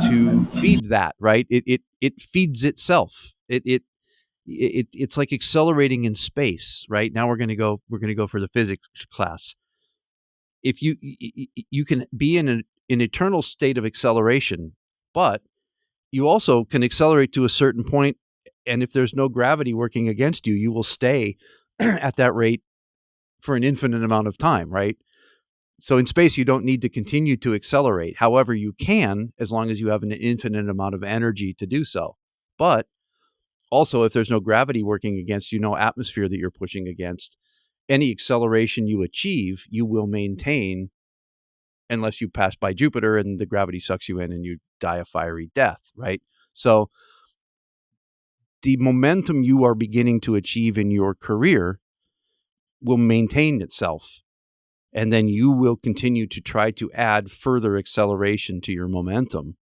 to feed that, right? It feeds itself. It's like accelerating in space, right? Now we're going to go for the physics class. If you can be in an eternal state of acceleration, but you also can accelerate to a certain point, and if there's no gravity working against you, you will stay at that rate for an infinite amount of time, right? So in space, you don't need to continue to accelerate. However, you can as long as you have an infinite amount of energy to do so. But also, if there's no gravity working against you, no atmosphere that you're pushing against, any acceleration you achieve, you will maintain unless you pass by Jupiter and the gravity sucks you in and you die a fiery death, right? So the momentum you are beginning to achieve in your career will maintain itself. And then you will continue to try to add further acceleration to your momentum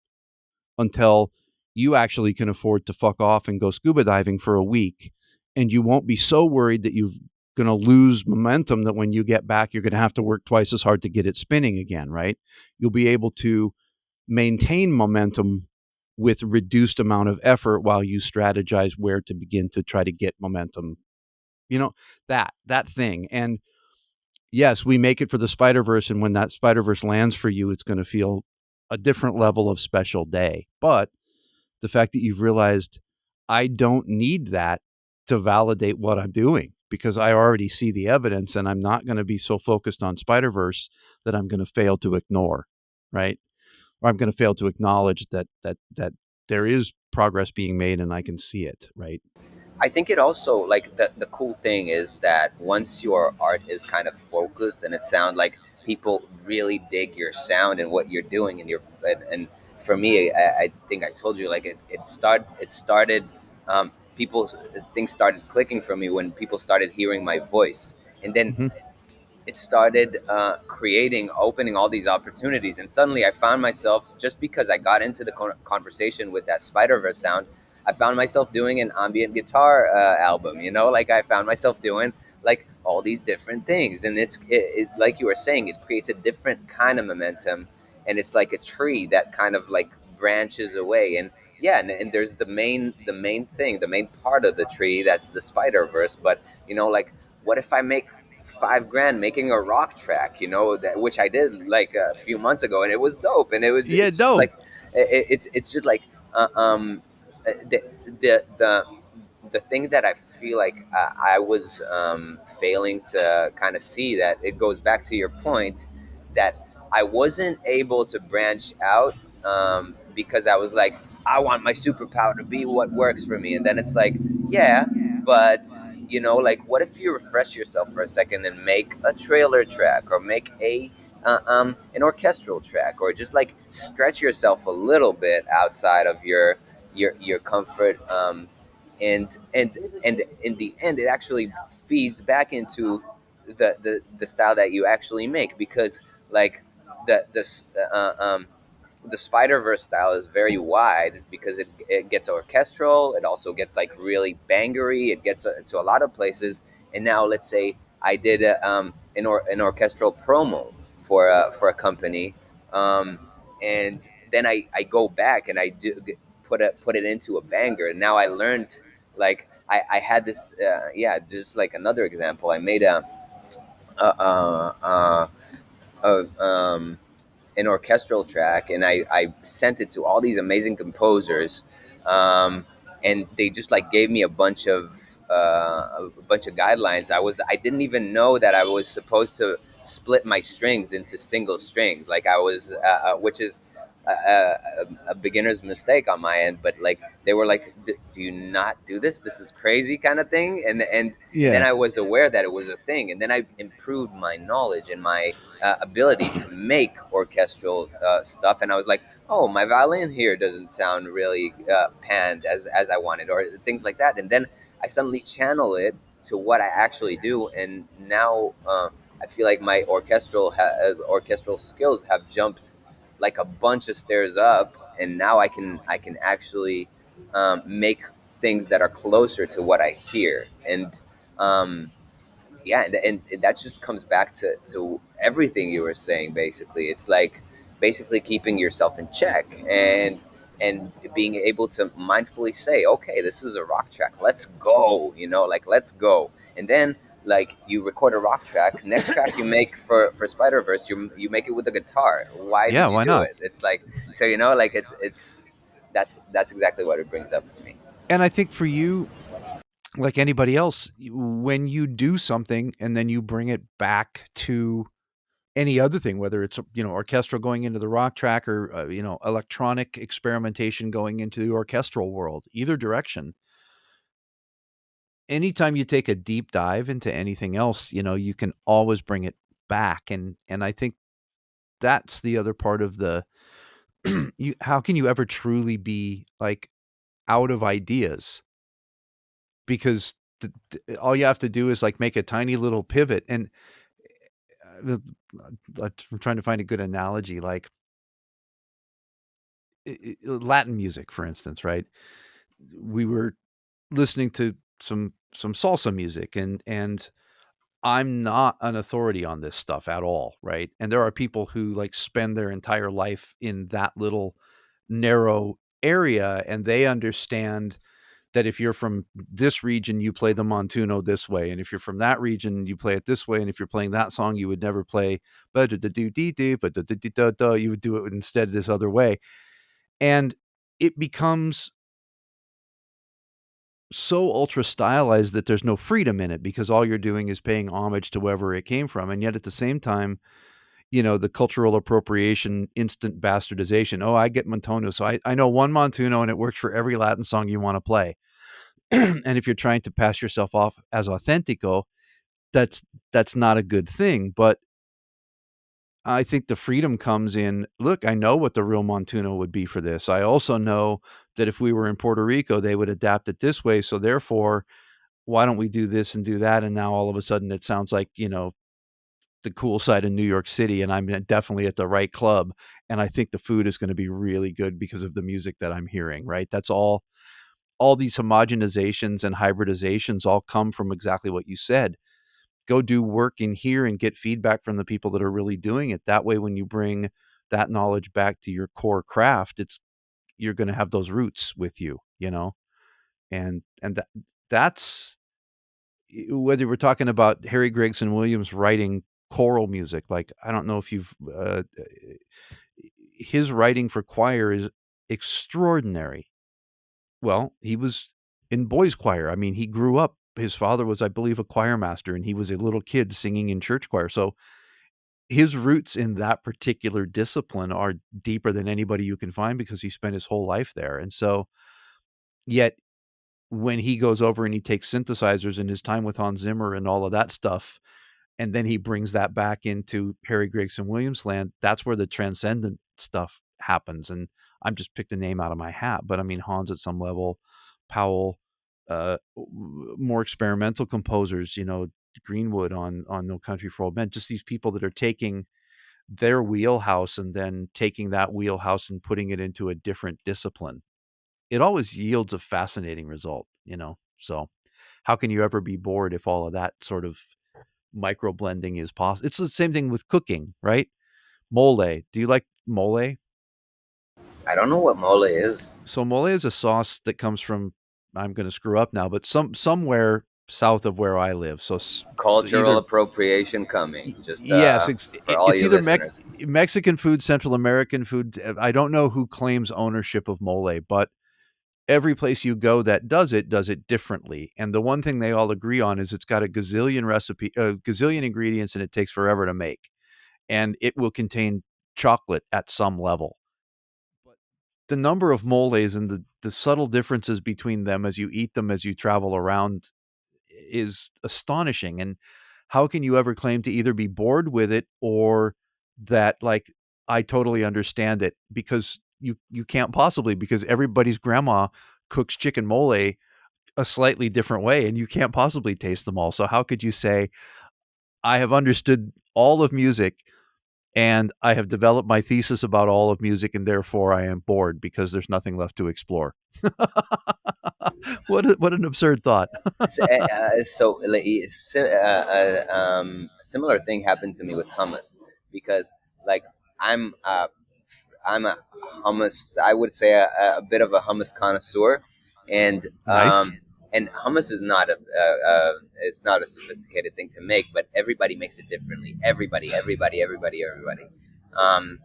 until you actually can afford to fuck off and go scuba diving for a week. And you won't be so worried that you're going to lose momentum that when you get back, you're going to have to work twice as hard to get it spinning again, right? You'll be able to maintain momentum with reduced amount of effort while you strategize where to begin to try to get momentum. You know, that thing. And yes, we make it for the Spider-Verse, and when that Spider-Verse lands for you, it's going to feel a different level of special day. But the fact that you've realized I don't need that to validate what I'm doing because I already see the evidence, and I'm not going to be so focused on Spider-Verse that I'm going to fail to ignore, right? Or I'm going to fail to acknowledge that there is progress being made and I can see it, right? I think it also like the cool thing is that once your art is kind of focused and it sounds like people really dig your sound and what you're doing and for me I think I told you like it started people things started clicking for me when people started hearing my voice, and then Mm-hmm. it started creating opening all these opportunities, and suddenly I found myself, just because I got into the conversation with that Spider-Verse sound, I found myself doing an ambient guitar album, like I found myself doing like all these different things, and it like you were saying, it creates a different kind of momentum, and it's like a tree that kind of like branches away. And yeah, and there's the main part of the tree, that's the Spider-Verse. But like, what if I make 5 grand making a rock track, that which I did like a few months ago, and it was dope, and Yeah, it's dope. like it's just like uh, um the the the the thing that I feel like I was failing to kind of see, that it goes back to your point that I wasn't able to branch out, because I was like, I want my superpower to be what works for me. And then it's like, yeah, but like, what if you refresh yourself for a second and make a trailer track, or make a an orchestral track, or just like stretch yourself a little bit outside of your comfort, and in the end, it actually feeds back into the style that you actually make, because like uh, um, the Spider Verse style is very wide, because it gets orchestral. It also gets like really bangery. It gets into a lot of places. And now, let's say I did an orchestral promo for a company, um, and then I go back and I do put it into a banger. And now I learned, like, I had this, yeah, just like another example. I made a, a an orchestral track, and I sent it to all these amazing composers, um, and they just like gave me a bunch of guidelines. I didn't even know that I was supposed to split my strings into single strings, like I was, which is a beginner's mistake on my end. But like, they were like, do you not do this? This is crazy, kind of thing. And then Yeah. I was aware that it was a thing, and then I improved my knowledge and my ability to make orchestral stuff. And I was like, oh, my violin here doesn't sound really panned as I wanted, or things like that. And then I suddenly channel it to what I actually do, and now I feel like my orchestral skills have jumped like a bunch of stairs up, and now I can actually make things that are closer to what I hear. And um, yeah, and that just comes back to everything you were saying. Basically, it's like basically keeping yourself in check and being able to mindfully say, okay, this is a rock track, let's go, like let's go. And then like you record a rock track, next track you make for Spider Verse, you make it with a guitar. Why Yeah, did you why do not? it? It's like, so like it's that's exactly what it brings up for me. And I think for you, like anybody else, when you do something and then you bring it back to any other thing, whether it's orchestral going into the rock track or electronic experimentation going into the orchestral world, either direction. Anytime you take a deep dive into anything else, you can always bring it back, and I think that's the other part of the how can you ever truly be like out of ideas? Because all you have to do is like make a tiny little pivot. And uh, I'm trying to find a good analogy, like Latin music, for instance, right? We were listening to some salsa music, and I'm not an authority on this stuff at all, right? And there are people who like spend their entire life in that little narrow area, and they understand that if you're from this region, you play the montuno this way, and if you're from that region, you play it this way, and if you're playing that song, you would never play but you would do it instead this other way. And it becomes so ultra stylized that there's no freedom in it because all you're doing is paying homage to wherever it came from. And yet at the same time, the cultural appropriation, instant bastardization. Oh, I get Montuno. So I know one Montuno and it works for every Latin song you want to play. And if you're trying to pass yourself off as authentico, that's that's not a good thing. But I think the freedom comes in, look, I know what the real Montuno would be for this. I also know that if we were in Puerto Rico, they would adapt it this way. So therefore, why don't we do this and do that? And now all of a sudden it sounds like, the cool side of New York City, and I'm definitely at the right club. And I think the food is going to be really good because of the music that I'm hearing, right? That's all these homogenizations and hybridizations all come from exactly what you said. Go do work in here and get feedback from the people that are really doing it. That way, when you bring that knowledge back to your core craft, you're going to have those roots with you, and that's whether we're talking about Harry Gregson Williams writing choral music. Like, I don't know if you've his writing for choir is extraordinary. Well, he was in boys choir. I mean, he grew up, his father was, I believe, a choir master, and he was a little kid singing in church choir. So his roots in that particular discipline are deeper than anybody you can find because he spent his whole life there. And so, yet when he goes over and he takes synthesizers in his time with Hans Zimmer and all of that stuff, and then he brings that back into Harry Gregson Williams land, that's where the transcendent stuff happens. And I'm just picked a name out of my hat, but I mean, Hans at some level, Powell, more experimental composers, Greenwood on No Country for Old Men, just these people that are taking their wheelhouse and then taking that wheelhouse and putting it into a different discipline. It always yields a fascinating result. So how can you ever be bored if all of that sort of micro blending is possible? It's the same thing with cooking, right? Mole. Do you like mole? I don't know what mole is. So mole is a sauce that comes from, I'm going to screw up now, but somewhere south of where I live. So Cultural either appropriation coming, just yes, for all it's you either listeners. Mexican food, Central American food. I don't know who claims ownership of mole, but every place you go that does it differently. And the one thing they all agree on is it's got a gazillion ingredients, and it takes forever to make. And it will contain chocolate at some level. But the number of moles and the subtle differences between them as you eat them, as you travel around, is astonishing. And how can you ever claim to either be bored with it or that, like, I totally understand it? Because you can't possibly, because everybody's grandma cooks chicken mole a slightly different way, and you can't possibly taste them all. So how could you say, I have understood all of music and I have developed my thesis about all of music, and therefore I am bored because there's nothing left to explore? What an absurd thought. So like, a similar thing happened to me with hummus because like I'm I'm a hummus. I would say a bit of a hummus connoisseur, and Nice. hummus is not it's not a sophisticated thing to make, but everybody makes it differently. Everybody. Um,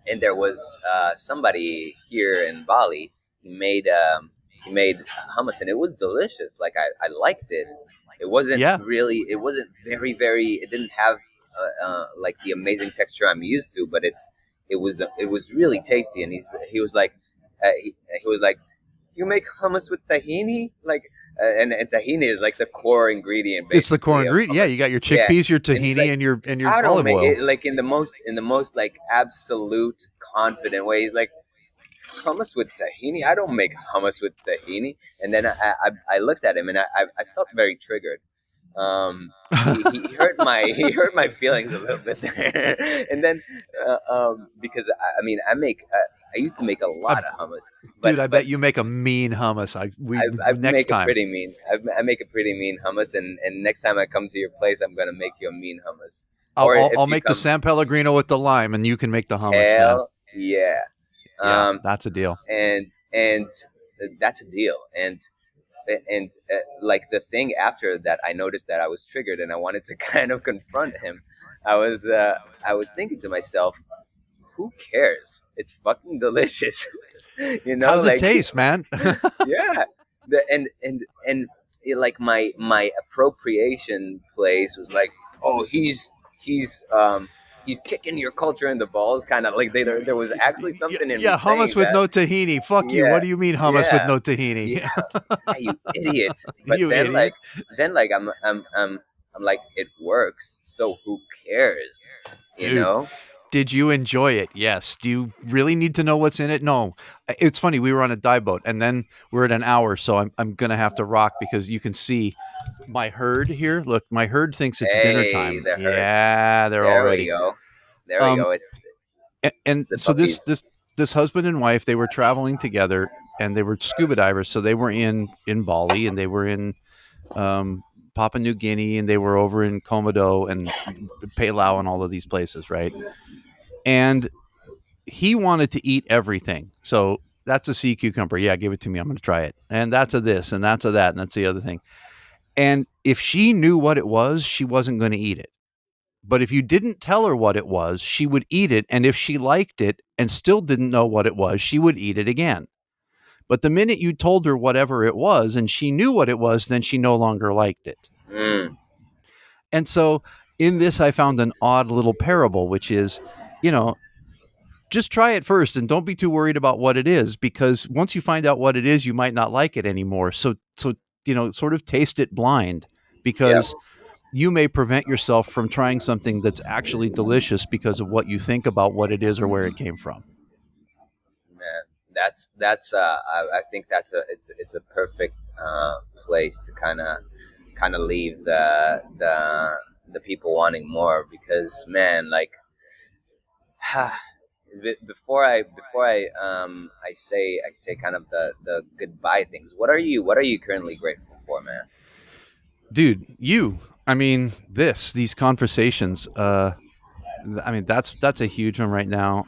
and there was somebody here in Bali. He made hummus, and it was delicious. Like I liked it. It wasn't Yeah. really. It wasn't very. It didn't have like the amazing texture I'm used to, but it was really tasty. And he was like he was like, you make hummus with tahini, like. And tahini is like the core ingredient, It's the core basically, of ingredient. Yeah, you hummus. got your Yeah, chickpeas, your and he's tahini, like, and your I don't olive make oil. it like in the most like absolute confident way. He's like, hummus with tahini. I don't make hummus with tahini. And then I looked at him and I felt very triggered. He hurt my he hurt my feelings a little bit there. And then because I mean I used to make a I, lot of hummus, dude, I but bet you make a mean hummus. I Next make a time. pretty mean. I make a pretty mean hummus, and next time I come to your place, I'm gonna make you a mean hummus. Or I'll if you make the come, San Pellegrino with the lime, and you can make the hummus, man. hell yeah. Yeah, Um, that's a deal. and that's a deal. And like the thing after that, I noticed that I was triggered, and I wanted to kind of confront him. I was thinking to myself, who cares? It's fucking delicious, you know, How's it like. taste, man? Yeah, and like my appropriation place was like, oh, he's kicking your culture in the balls, kind of like there was actually Yeah, something in me yeah, hummus saying with that. no tahini. Fuck you. Yeah, What do you mean hummus with yeah, no yeah, tahini? yeah, you idiot. But You idiot. then like I'm like, it works, so who cares, you Dude, know? did you enjoy it? Yes. Do you really need to know what's in it? No. It's funny. We were on a dive boat, and then we're at an hour, so I'm gonna have to rock because you can see my herd here. Look, my herd thinks it's dinner Hey, time. the herd. Yeah, they're all There we ready. go. There we Um, go. and It's the so puppies. this husband and wife, they were traveling together, and they were scuba divers. So they were in Bali, and they were in um, Papua New Guinea, and they were over in Komodo and Palau and all of these places, right? And he wanted to eat everything. So that's a sea cucumber. Yeah, give it to me. I'm going to try it. And that's a this, and that's a that, and that's the other thing. And if she knew what it was, she wasn't going to eat it. But if you didn't tell her what it was, she would eat it. And if she liked it and still didn't know what it was, she would eat it again. But the minute you told her whatever it was and she knew what it was, then she no longer liked it. Mm, And so in this, I found an odd little parable, which is, you know, just try it first and don't be too worried about what it is, because once you find out what it is, you might not like it anymore. So, sort of taste it blind, yep. because you may prevent yourself from trying something that's actually delicious because of what you think about what it is or where it came from. Man, that's I think that's a it's a perfect place to kind of leave the people wanting more, because man, like I say kind of the goodbye things. What are you currently grateful for, man? Dude, I mean, these conversations, I mean, that's a huge one right now.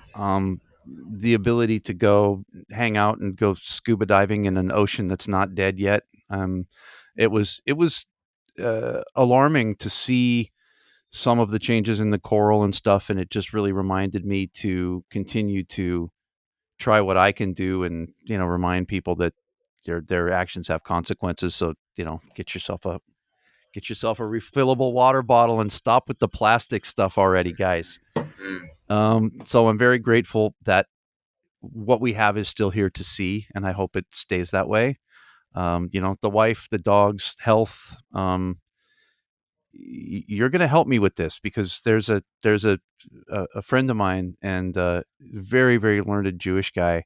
The ability to go hang out and go scuba diving in an ocean that's not dead yet. It was alarming to see some of the changes in the coral and stuff, and it just really reminded me to continue to try what I can do, and remind people that their actions have consequences. So get yourself a refillable water bottle and stop with the plastic stuff already, guys. Mm, So I'm very grateful that what we have is still here to see, and I hope it stays that way. The wife, the dogs, health. You're going to help me with this, because there's a friend of mine, and very very learned Jewish guy,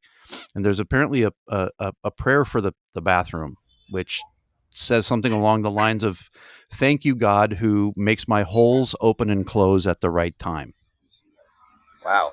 and there's apparently a prayer for the bathroom, which says something along the lines of, "Thank you, God, who makes my holes open and close at the right time." wow.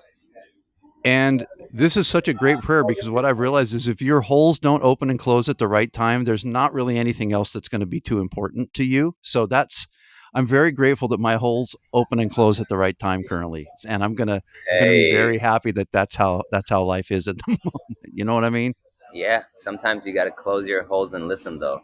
And this is such a great prayer because what I've realized is if your holes don't open and close at the right time, there's not really anything else that's going to be too important to you. So that's I'm very grateful that my holes open and close at the right time currently, and I'm gonna be Hey, very happy that that's how life is at the moment. You know what I mean? yeah. Sometimes you got to close your holes and listen, though.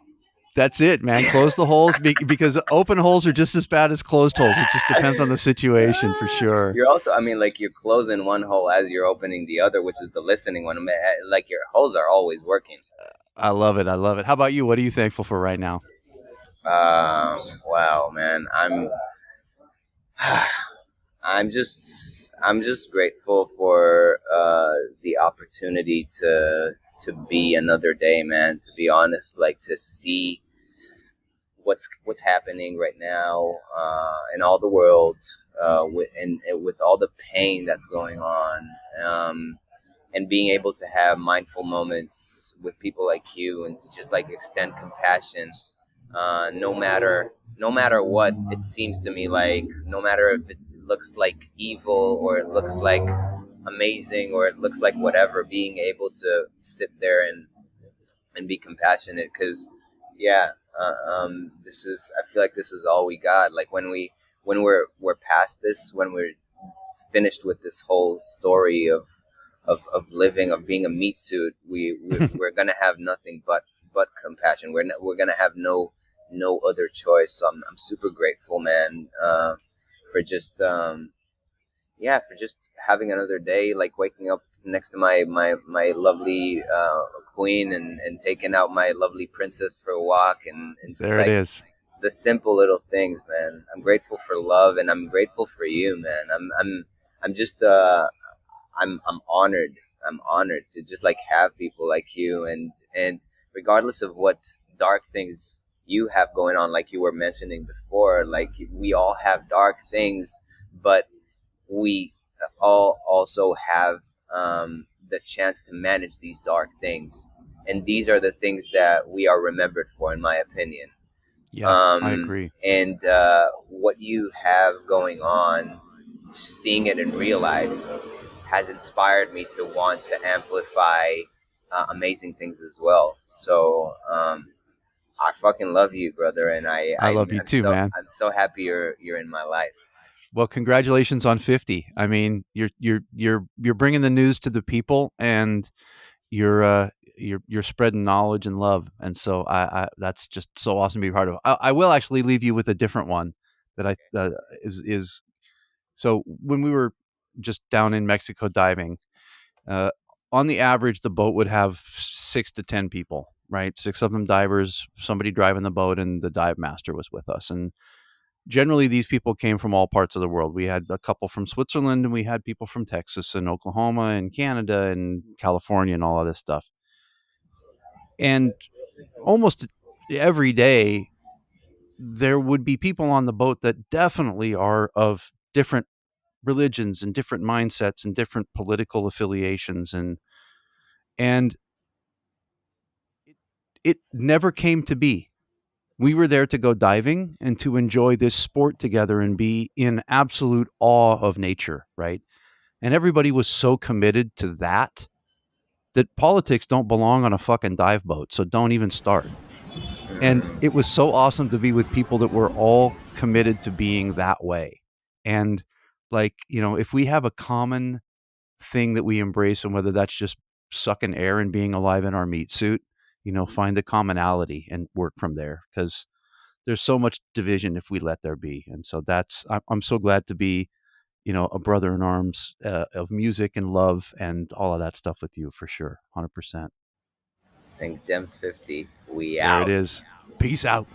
That's it, man. Close the holes because open holes are just as bad as closed holes. It just depends on the situation for sure. You're also, I mean, like you're closing one hole as you're opening the other, which is the listening one. I mean, like your holes are always working. I love it. I love it. How about you? What are you thankful for right now? Wow, man. I'm just grateful for the opportunity to be another day, man. To be honest, like to see what's happening right now in all the world, and with all the pain that's going on, and being able to have mindful moments with people like you, and to just like extend compassion, no matter what it seems to me like, no matter if it looks like evil or it looks like amazing or it looks like whatever, being able to sit there and be compassionate, because yeah, this is, I feel like this is all we got, like when we're past this, when we're finished with this whole story of living, of being a meat suit, we're gonna have nothing but compassion. We're gonna have no other choice. So I'm super grateful, man, for just yeah, for just having another day, like waking up next to my lovely queen, and taking out my lovely princess for a walk, and just There it like is. the simple little things, man. I'm grateful for love, and I'm grateful for you, man. I'm just I'm honored. I'm honored to just like have people like you, and regardless of what dark things you have going on, like you were mentioning before, like we all have dark things, but we all also have the chance to manage these dark things, and these are the things that we are remembered for, in my opinion. Yeah, I agree. And what you have going on, seeing it in real life, has inspired me to want to amplify amazing things as well. So I fucking love you, brother, and I love you I'm too, so man. I'm so happy you're in my life. Well, congratulations on 50. I mean, you're bringing the news to the people, and you're spreading knowledge and love, and so I that's just so awesome to be part of. I will actually leave you with a different one that I is so when we were just down in Mexico diving, uh, on the average, the boat would have 6 to 10 people, right? 6 of them divers, somebody driving the boat, and the dive master was with us. And generally, these people came from all parts of the world. We had a couple from Switzerland, and we had people from Texas and Oklahoma and Canada and California and all of this stuff. And almost every day, there would be people on the boat that definitely are of different religions and different mindsets and different political affiliations, and it, it never came to be. We were there to go diving and to enjoy this sport together and be in absolute awe of nature, right? And everybody was so committed to that that politics don't belong on a fucking dive boat, so don't even start. And it was so awesome to be with people that were all committed to being that way. And like, if we have a common thing that we embrace, and whether that's just sucking air and being alive in our meat suit, find the commonality and work from there, because there's so much division if we let there be. And so I'm so glad to be, a brother in arms of music and love and all of that stuff with you for sure. 100%. St. James 50, we There it out. is. Peace out.